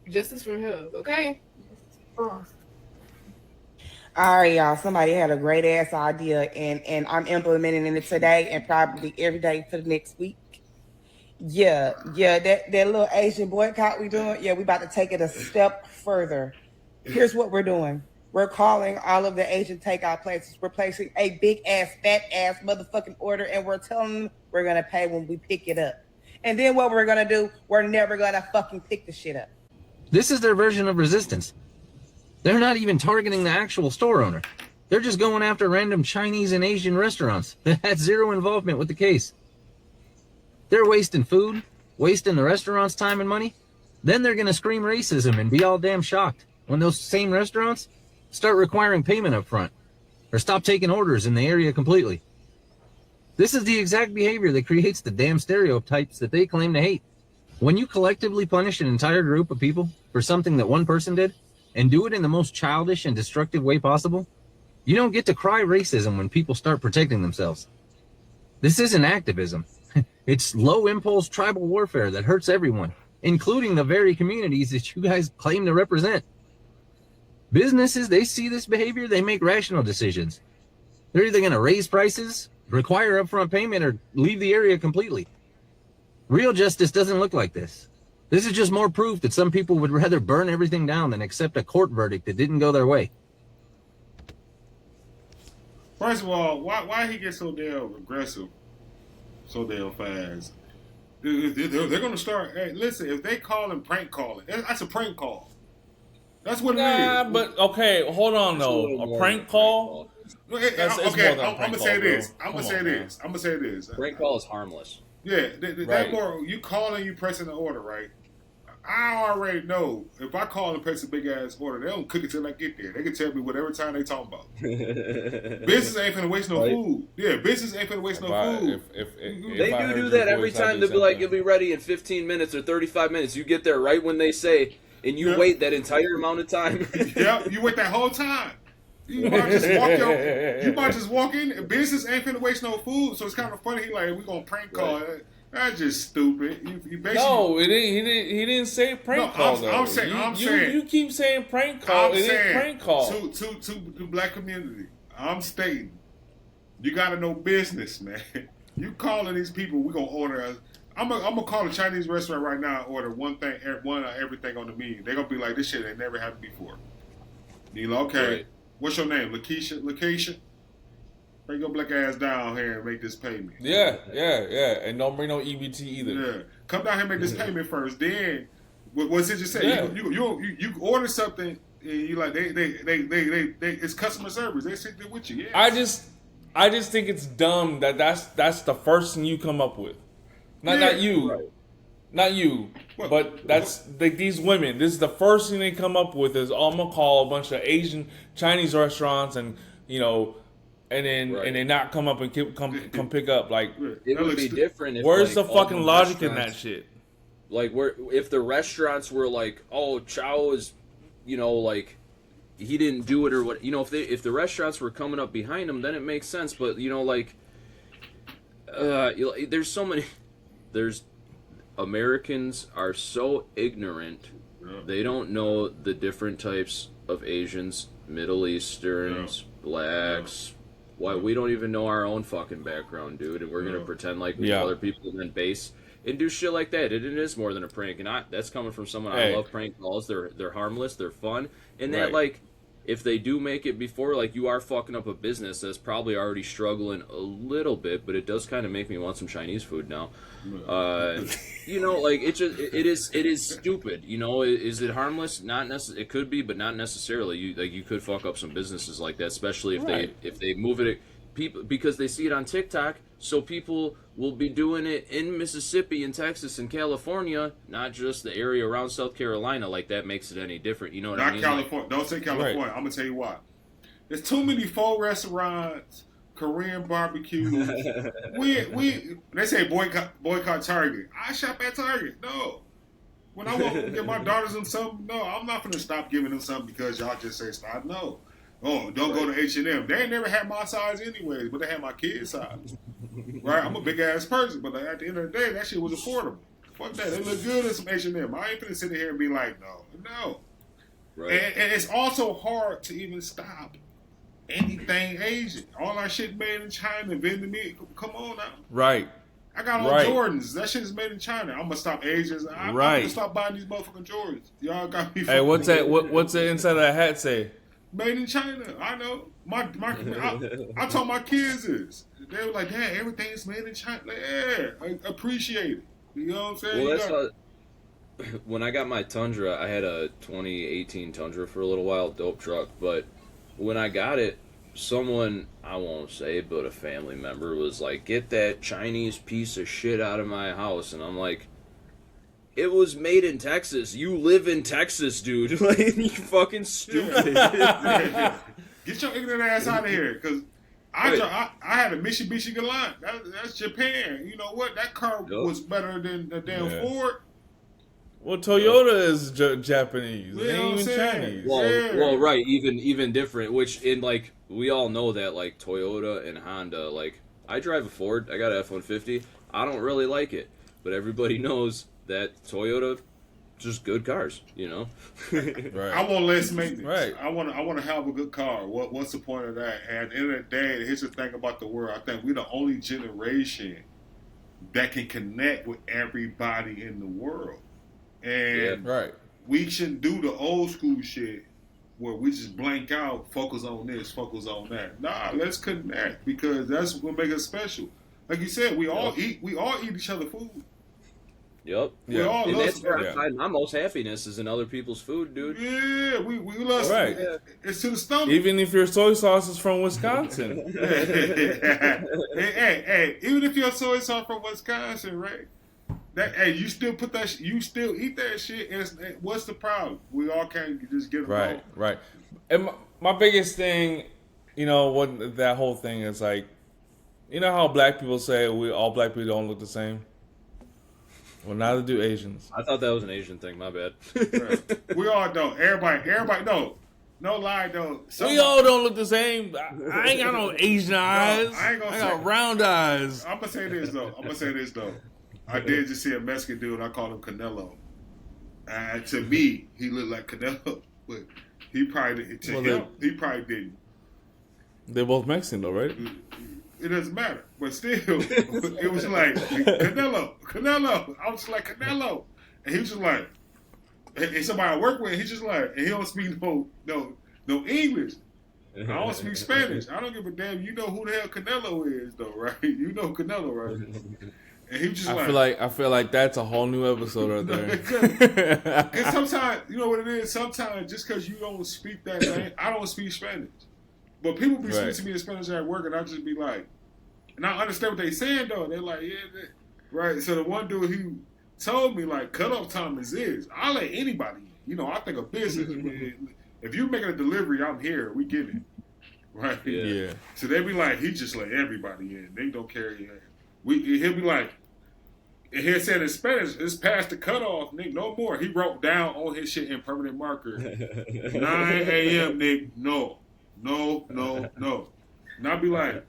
Justice for him, okay?
All right, y'all. Somebody had a great ass idea, and I'm implementing it today and probably every day for the next week. Yeah, that little Asian boycott we doing, we about to take it a step further. Here's what we're doing. We're calling all of the Asian takeout places. We're placing a big ass, fat ass motherfucking order, and we're telling them we're gonna pay when we pick it up. And then what we're gonna do, we're never gonna fucking pick the shit up.
This is their version of resistance. They're not even targeting the actual store owner. They're just going after random Chinese and Asian restaurants that had zero involvement with the case. They're wasting food, wasting the restaurant's time and money. Then they're going to scream racism and be all damn shocked when those same restaurants start requiring payment up front or stop taking orders in the area completely. This is the exact behavior that creates the damn stereotypes that they claim to hate. When you collectively punish an entire group of people for something that one person did and do it in the most childish and destructive way possible, you don't get to cry racism when people start protecting themselves. This isn't activism. It's low-impulse tribal warfare that hurts everyone, including the very communities that you guys claim to represent. Businesses, they see this behavior, they make rational decisions. They're either going to raise prices, require upfront payment, or leave the area completely. Real justice doesn't look like this. This is just more proof that some people would rather burn everything down than accept a court verdict that didn't go their way.
First of all, why he get so damn aggressive so damn fast? They're going to start. Hey, listen, if they call him prank calling, that's a prank call. That's what it is.
But okay, hold on though. A prank call?
Okay, I'm gonna say this. I'm gonna say this.
Prank call is harmless.
Yeah, that more you calling, you pressing the order, right? I already know if I call and press a big ass order, they don't cook it till I get there. They can tell me whatever time they talking about. Business ain't finna waste no food. Yeah, business ain't finna waste no food.
They do that every time. They'll be like, "You'll be ready in 15 minutes or 35 minutes." You get there right when they say, and you wait that entire amount of time.
Yeah, you wait that whole time. You might just walk in. Business ain't finna waste no food, so it's kind of funny. He like, we gonna prank call. Right. That's just stupid. You basically
No, it ain't. He didn't say prank call though.
I'm saying
you keep saying prank call. It ain't prank call.
To black community. I'm stating, you gotta know business, man. You calling these people, we gonna order. I'm gonna call a Chinese restaurant right now and order one everything on the menu. They gonna be like, this shit ain't never happened before. You know, okay, right. What's your name? Lakeisha? Bring your black ass down here and make this payment.
Yeah. And don't bring no EBT either.
Yeah. Come down here and make this payment first. Then, what's it just say? Yeah. You order something and you like, they it's customer service. They sit there with you. Yeah.
I just think it's dumb that's the first thing you come up with. Not you. Right. Not you. But that's like these women. This is the first thing they come up with is, I'm gonna call a bunch of Asian Chinese restaurants and and then not come up and come pick up. Like,
it would be different if,
where's the fucking logic in that shit?
Like, if the restaurants were like, oh, Chow is, like, he didn't do it or what, if the restaurants were coming up behind him, then it makes sense. But there's Americans are so ignorant. Yeah. They don't know the different types of Asians, Middle Easterns, blacks. Why we don't even know our own fucking background, dude, and we're gonna pretend like we know other people and then base and do shit like that. It is more than a prank, and that's coming from someone. I love prank calls. They're harmless, they're fun, and that like, if they do make it before, like, you are fucking up a business that's probably already struggling a little bit, but it does kind of make me want some Chinese food now. Like, it is stupid. Is it harmless? Not necessarily. It could be, but not necessarily. You could fuck up some businesses like that, especially if they move it. People, because they see it on TikTok, so people will be doing it in Mississippi and Texas and California, not just the area around South Carolina. Like, that makes it any different. You know what I mean?
Not California. Don't say California. Right. I'm gonna tell you why. There's too many pho restaurants, Korean barbecue. They say boycott Target. I shop at Target. No. When I want to get my daughters them something, no, I'm not gonna stop giving them something because y'all just say stop. No. Oh, don't go to H&M. They ain't never had my size anyways, but they had my kid's size. Right? I'm a big ass person, but at the end of the day, that shit was affordable. Fuck that. They look good in some H&M. I ain't finna sit here and be like, no. Right. And it's also hard to even stop anything Asian. All our shit made in China, Vietnamese. Come on now.
Right.
I got on Jordans. That shit is made in China. I'm gonna stop Asians. I'm gonna stop buying these motherfucking Jordans. Y'all got me.
Hey, what's that? What's the inside of that hat say?
Made in China. I know. I told my kids this. They were like, "Dad, everything's made in China." Like, yeah, I appreciate it. You know what I'm saying?
Well, when I got my Tundra, I had a 2018 Tundra for a little while, dope truck. But when I got it, someone, I won't say, but a family member was like, "Get that Chinese piece of shit out of my house," and I'm like, it was made in Texas. You live in Texas, dude. Like, you fucking stupid.
Get your ignorant ass out of here, because I had a Mitsubishi Galant. That's Japan. You know what? That car was better than the damn Ford.
Well, Toyota is Japanese.
You
they ain't even Chinese.
Well, right. Even different. Which, in, like, we all know that, like, Toyota and Honda, like, I drive a Ford. I got an F-150. I don't really like it. But everybody knows that Toyota, just good cars, Right.
I want less maintenance. Right. I want to have a good car. What's the point of that? And at the end of the day, here's the thing about the world. I think we're the only generation that can connect with everybody in the world. And we shouldn't do the old school shit where we just blank out, focus on this, focus on that. Nah, let's connect, because that's what make us special. Like you said, we all eat each other's food.
Yep.
Yeah.
And that's where I find my most happiness is in other people's food, dude.
Yeah, we love it. It's to the stomach.
Even if your soy sauce is from Wisconsin.
hey, even if your soy sauce from Wisconsin, right? You still you still eat that shit. And what's the problem? We all can't just get along.
Right. And my biggest thing, what that whole thing is like, how black people say all black people don't look the same? Well, neither do Asians.
I thought that was an Asian thing. My bad.
Right. We all don't. Everybody don't. No lie, though.
We all don't look the same. I ain't got no Asian eyes. I got round eyes.
I'm gonna say this though. I did just see a Mexican dude. I called him Canelo. To me, he looked like Canelo, but he probably he probably didn't.
They're both Mexican though, right?
It doesn't matter, but still, it was like Canelo. I was just like Canelo, and he was just like, and somebody I work with, he's just like, and he don't speak no English. I don't speak Spanish. I don't give a damn. You know who the hell Canelo is, though, right? You know Canelo, right? And he was just
I feel like that's a whole new episode right there.
Because sometimes, you know what it is? Sometimes just because you don't speak that language, I don't speak Spanish. But people be speaking to me in Spanish at work, and I just be like, and I understand what they saying, though. They're like, yeah, right. So the one dude, he told me, like, cutoff time is this. I'll let anybody in. You know, I think of business. If you're making a delivery, I'm here. We get it. Right?
Yeah.
So they be like, he just let everybody in. They don't care. He'll be like, and he'll say in Spanish, it's past the cutoff, Nick, no more. He wrote down on his shit in permanent marker, 9 a.m., Nick, no. And I'll be like,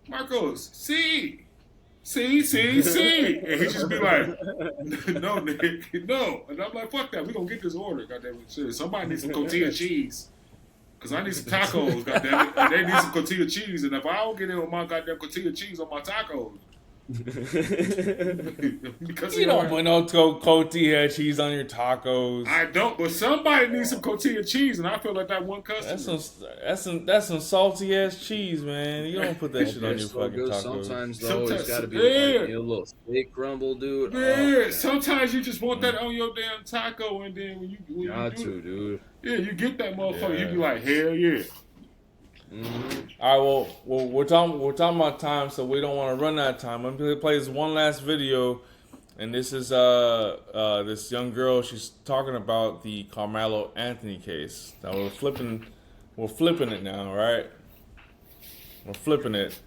Marcos, see. And he just be like, no, Nick, no. And I'm like, fuck that. We gonna get this order, goddamn it. Shit. Somebody needs some tortilla cheese. Because I need some tacos, goddamn it. And they need some tortilla cheese. And if I don't get in with my goddamn tortilla cheese on my tacos, because
you don't put no tortilla cheese on your tacos.
I don't, but somebody needs some tortilla cheese, and I feel like that one customer.
That's some salty ass cheese, man. You don't put that shit on your fucking tacos.
Sometimes though, it's got to be like a little steak crumble, dude.
Yeah, sometimes you just want that on your damn taco, and then when you
dude.
Yeah, you get that motherfucker. You be like, hell yeah.
All right, well, we're talking about time, so we don't want to run out of time. I'm gonna play this one last video, and this is this young girl. She's talking about the Karmelo Anthony case. Now we're flipping it now, right? We're flipping it.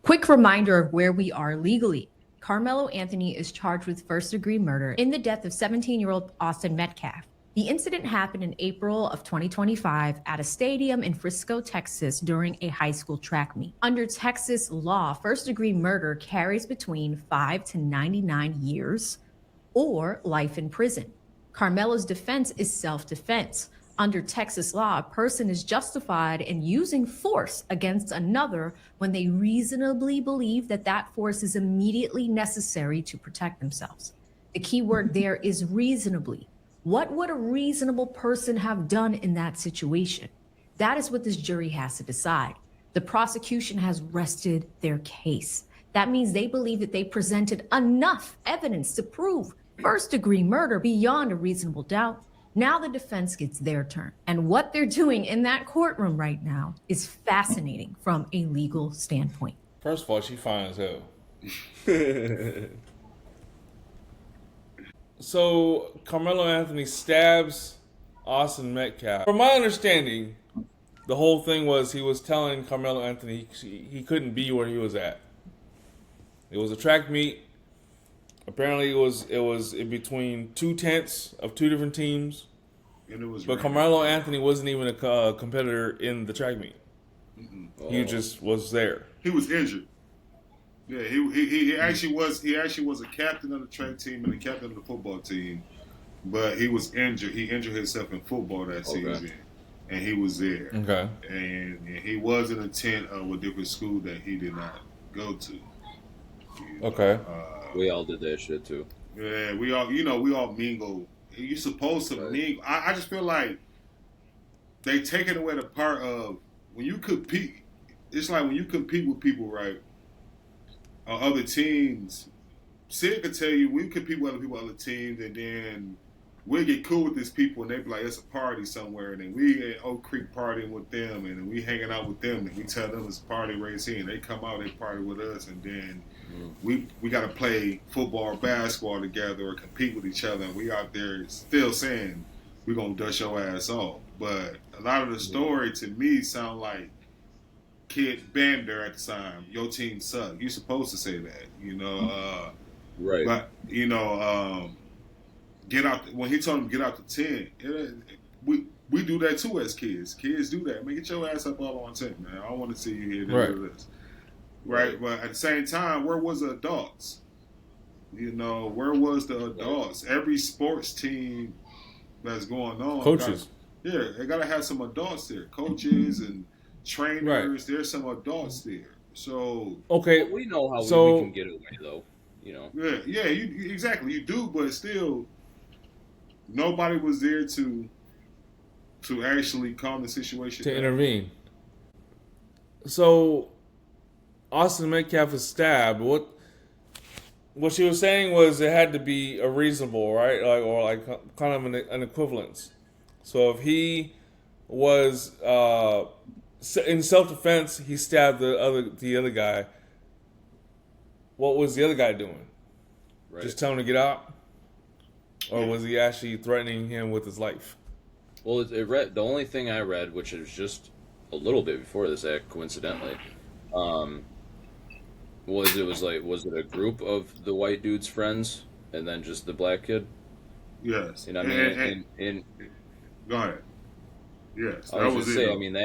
Quick reminder of where we are legally. Karmelo Anthony is charged with first-degree murder in the death of 17-year-old Austin Metcalf. The incident happened in April of 2025 at a stadium in Frisco, Texas during a high school track meet. Under Texas law, first-degree murder carries between 5 to 99 years or life in prison. Karmelo's defense is self-defense. Under Texas law, a person is justified in using force against another when they reasonably believe that that force is immediately necessary to protect themselves. The key word there is reasonably. What would a reasonable person have done in that situation? That is what this jury has to decide. The prosecution has rested their case. That means they believe that they presented enough evidence to prove first-degree murder beyond a reasonable doubt. Now the defense gets their turn. And what they're doing in that courtroom right now is fascinating from a legal standpoint.
First of all, she fine as hell. So Karmelo Anthony stabs Austin Metcalf. From my understanding, the whole thing was he was telling Karmelo Anthony he couldn't be where he was at. It was a track meet. Apparently, it was in between two tents of two different teams.
And it was
but Karmelo Anthony wasn't even a competitor in the track meet. He just was there.
He was injured. Yeah, he actually was a captain of the track team and a captain of the football team, but he was injured. He injured himself in football that season, and he was there.
Okay.
And he was in a tent of a different school that he did not go to.
Okay.
We all did that shit too.
Yeah, we all mingle. You're supposed to mingle. I just feel like they taking away the part of when you compete. It's like when you compete with people, right? Other teams, Sid could tell you we compete with other people, other teams, and then we'll get cool with these people, and they be like, it's a party somewhere, and then we at Oak Creek partying with them, and then we hanging out with them, and we tell them it's a party race here, and they come out, they party with us, and then we got to play football or basketball together or compete with each other, and we out there still saying we're going to dust your ass off. But a lot of the story to me sound like Kid Bender at the time, your team sucked. You're supposed to say that,
right.
But, get out, when he told him get out the tent, we do that too as kids. Kids do that. Man, get your ass up all on tent, man. I don't want to see you here.
Right.
Do this. Right, but at the same time, where was the adults? You know, where was the adults? Every sports team that's going on,
Coaches.
They gotta have some adults there, coaches and trainers.
Right.
There's some adults there. So
okay,
we know how we can get away, though. You know.
Yeah, exactly. You do, but still, nobody was there to actually calm the situation
to
down.
intervene. So, Austin Metcalf is stabbed. What she was saying was it had to be a reasonable, right? Like kind of an equivalence. So if he was in self-defense, he stabbed the other guy. What was the other guy doing?
Right.
Just telling him to get out, or was he actually threatening him with his life?
Well, the only thing I read, which is just a little bit before this act, coincidentally, was it a group of the white dude's friends and then just the black kid?
Yes.
And I mean,
go ahead. Yes,
I was going to say, I mean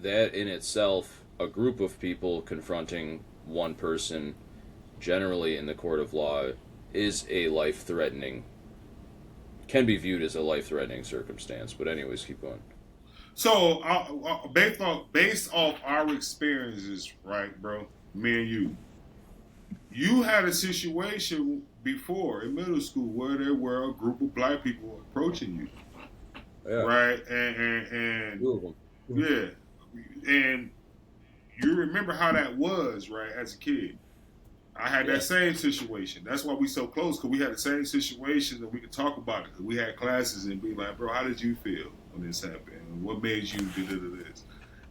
that in itself, a group of people confronting one person, generally in the court of law, is a life-threatening. Can be viewed as a life-threatening circumstance. But anyways, keep going.
So, based off our experiences, right, bro? Me and you had a situation before in middle school where there were a group of black people approaching you, right? And yeah, and you remember how that was, right? As a kid, I had that same situation. That's why we so close, because we had the same situation and we could talk about it. Because we had classes and be like, bro, how did you feel when this happened? What made you do this?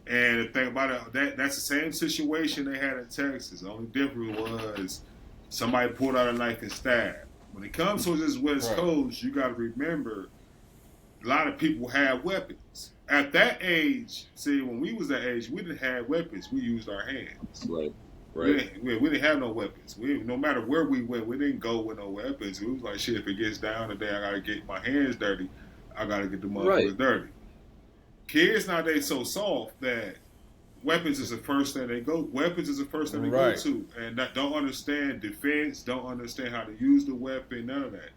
And the thing about it, that's the same situation they had in Texas. The only difference was somebody pulled out a knife and stabbed. When it comes to this West Coast, you got to remember, a lot of people had weapons. At that age, see, when we was that age, we didn't have weapons. We used our hands.
Right.
We didn't have no weapons. No matter where we went, we didn't go with no weapons. We was like, shit, if it gets down today, I got to get my hands dirty. I got to get the motherfuckers dirty. Kids nowadays so soft that weapons is the first thing they go. Weapons is the first thing they go to, and that don't understand defense, don't understand how to use the weapon, none of that.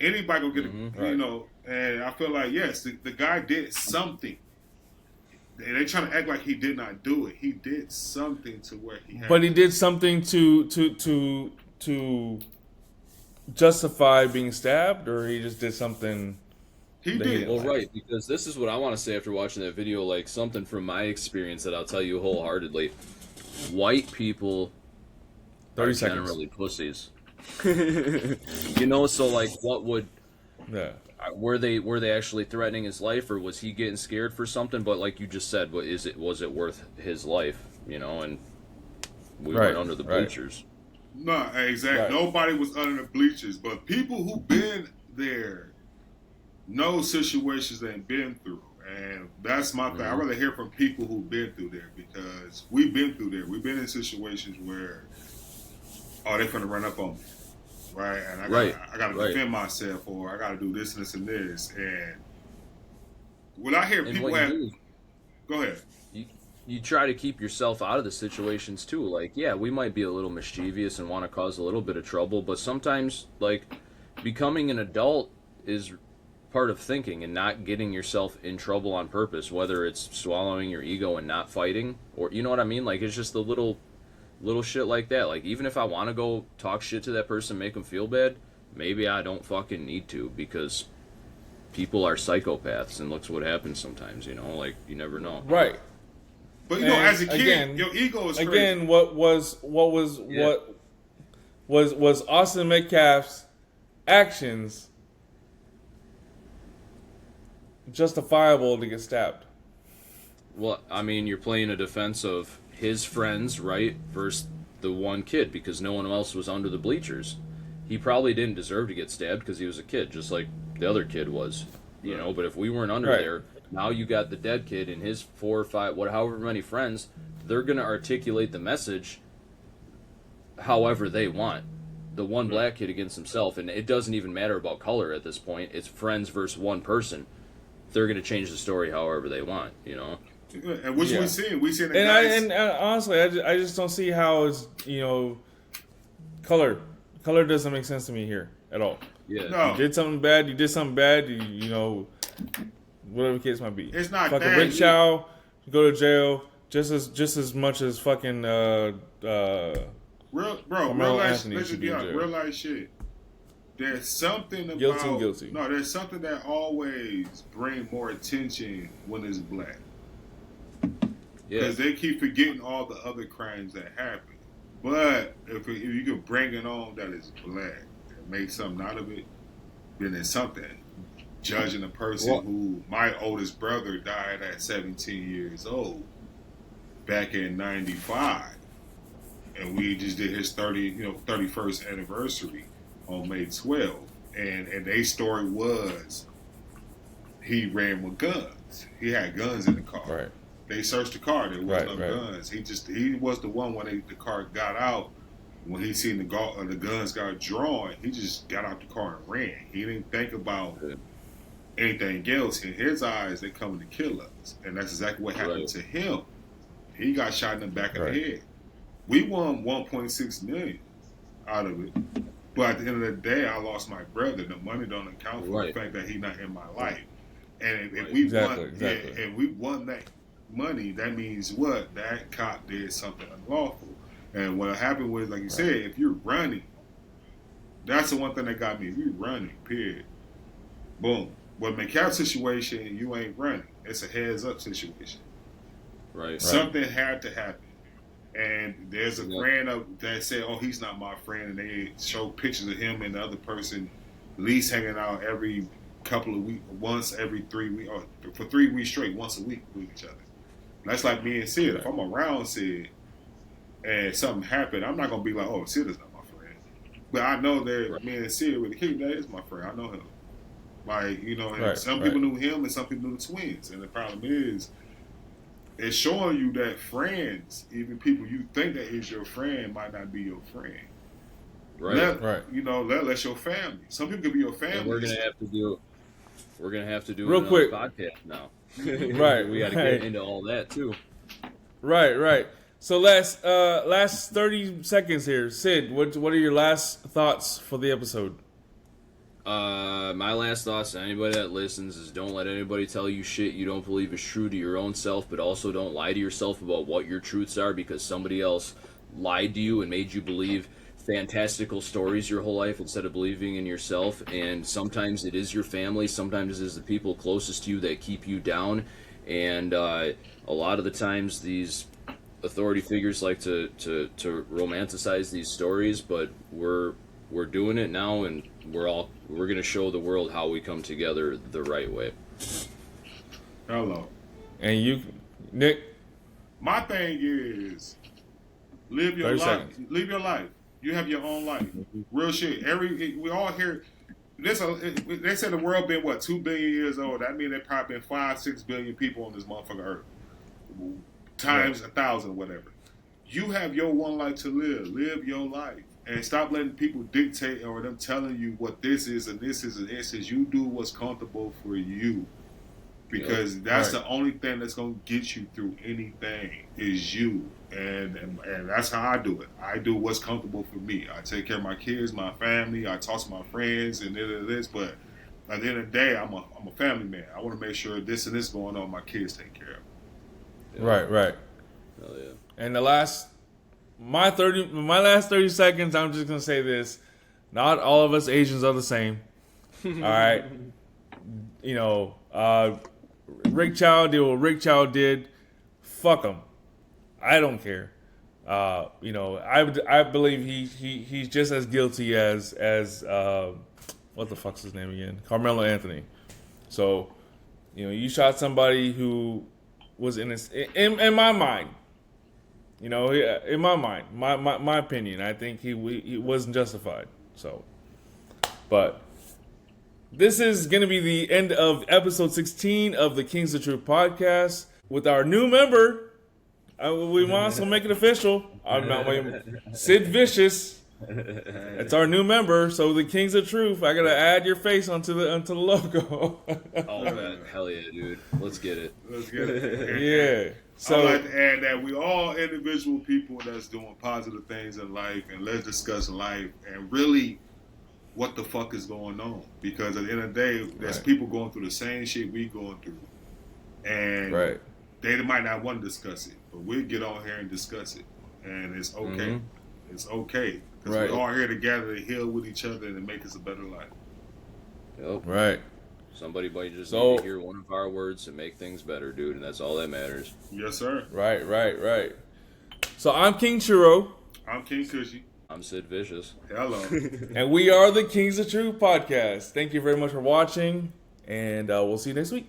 Anybody gonna get you know. And I feel like yes, the guy did something. And they trying to act like he did not do it. He did something to where he had.
But he did something to justify being stabbed, or he just did something.
He did.
Well, right, because this is what I want to say after watching that video, like something from my experience that I'll tell you wholeheartedly. White people are generally pussies. You know, so like what would... Were they actually threatening his life, or was he getting scared for something? But like you just said, was it worth his life? You know, and we weren't under the bleachers.
No, exactly. Nobody was under the bleachers, but people who been there know situations they've been through, and that's my thing. I'd rather hear from people who've been through there, because we've been through there. We've been in situations where, they're gonna run up on me, right? And I gotta defend myself, or I gotta do this and this and this. And when I hear people go ahead.
You try to keep yourself out of the situations too. Like, yeah, we might be a little mischievous and want to cause a little bit of trouble, but sometimes, like, becoming an adult is part of thinking and not getting yourself in trouble on purpose, whether it's swallowing your ego and not fighting, or you know what I mean? Like, it's just the little shit like that. Like, even if I want to go talk shit to that person, make them feel bad, maybe I don't fucking need to, because people are psychopaths, and looks what happens sometimes, you know? Like, you never know.
Right.
But you know, as a kid, your ego is crazy.
Again, what was Austin Metcalf's actions justifiable to get stabbed?
Well, I mean, you're playing a defense of his friends, right, versus the one kid, because no one else was under the bleachers. He probably didn't deserve to get stabbed because he was a kid, just like the other kid was, you know. But if we weren't under there, now you got the dead kid and his 4 or 5, however many friends. They're gonna articulate the message however they want. The one black kid against himself, and it doesn't even matter about color at this point. It's friends versus one person. They're gonna change the story however they want, you know.
And which we seen the
and
guys.
And honestly, I just don't see how it's, you know, color Color doesn't make sense to me here at all.
Yeah.
No.
You did something bad. You know, whatever the case might be.
It's not
fucking
that.
Rick Chow, go to jail just as much as fucking
real life.
Anthony
Let's
should
just
be
be
in
honest.
jail.
Real life shit. There's something about
Guilty.
No, there's something that always bring more attention when it's black. Because they keep forgetting all the other crimes that happen. But if you can bring it on that it's black and make something out of it, then it's something. Judging a person who, my oldest brother died at 17 years old back in 95. And we just did his 31st anniversary on May 12th. And their story was he ran with guns. He had guns in the car.
Right.
They searched the car. There was no guns. He was the one when the car got out. When he seen the guns got drawn, he just got out the car and ran. He didn't think about anything else. In his eyes, they coming to kill us, and that's exactly what happened to him. He got shot in the back of the head. We won $1.6 million out of it, but at the end of the day, I lost my brother. The money don't account for the fact that he's not in my life. And if we won that money, that means what? That cop did something unlawful. And what happened was, like you said, if you're running, that's the one thing that got me. If you're running, period. Boom. But McCall's situation, you ain't running. It's a heads up situation.
Right.
Something had to happen. And there's a friend that said, "Oh, he's not my friend," and they show pictures of him and the other person at least hanging out every couple of weeks, once every 3 weeks, or for 3 weeks straight, once a week with each other. That's like me and Sid. If I'm around Sid and something happened, I'm not gonna be like, "Oh, Sid is not my friend," but I know that me and Sid with the King, that is my friend. I know him. Like, you know, and some people knew him and some people knew the twins. And the problem is, it's showing you that friends, even people you think that is your friend, might not be your friend.
Right.
You know, that's your family. Some people could be your family.
And we're gonna have to do
real quick
podcast now.
Right.
We got to get into all that too.
Right. So last 30 seconds here, Sid. What are your last thoughts for the episode?
My last thoughts to anybody that listens is don't let anybody tell you shit you don't believe is true to your own self, but also don't lie to yourself about what your truths are because somebody else lied to you and made you believe fantastical stories your whole life instead of believing in yourself. And sometimes it is your family, sometimes it is the people closest to you that keep you down. And a lot of the times these authority figures like to romanticize these stories, but we're doing it now, and we're gonna show the world how we come together the right way.
Hello.
And you, Nick?
My thing is live your life.
Seconds.
Live your life. You have your own life. Real shit. We all hear this. They said the world been 2 billion years old. That means there probably been 5-6 billion people on this motherfucking earth. Times 1,000, whatever. You have your one life to live. Live your life. And stop letting people dictate or them telling you what this is and this is and this is. You do what's comfortable for you. Because that's the only thing that's going to get you through anything is you. And that's how I do it. I do what's comfortable for me. I take care of my kids, my family. I talk to my friends and this. But at the end of the day, I'm a family man. I want to make sure this and this going on, my kids take care of.
Right.
Hell yeah.
And my last 30 seconds, I'm just gonna say this: not all of us Asians are the same. All right, you know, Rick Chow did what Rick Chow did. Fuck him. I don't care. You know, I believe he's just as guilty as what the fuck's his name again? Karmelo Anthony. So, you know, you shot somebody who was innocent in my mind. You know, in my mind, my opinion, I think he wasn't justified. So, but this is going to be the end of episode 16 of the Kings of Troof podcast with our new member. We might as well make it official. Sid Vicious. It's our new member. So the Kings of Troof. I gotta add your face onto the logo.
Oh man, hell yeah, dude. Let's get it.
Let's get it.
Yeah. So
I'd like to add that we all individual people that's doing positive things in life, and let's discuss life and really what the fuck is going on. Because at the end of the day, there's people going through the same shit we going through. And they might not want to discuss it, but we'll get on here and discuss it. And it's okay.
Mm-hmm.
It's okay. Because we're all here together to heal with each other and to make us a better life.
Yep.
Right.
Somebody might just need to hear one of our words to make things better, dude, and that's all that matters.
Yes, sir.
Right. So I'm King Churro.
I'm King Cushy.
I'm Sid Vicious.
Hello.
And we are the Kings of Troof podcast. Thank you very much for watching, and we'll see you next week.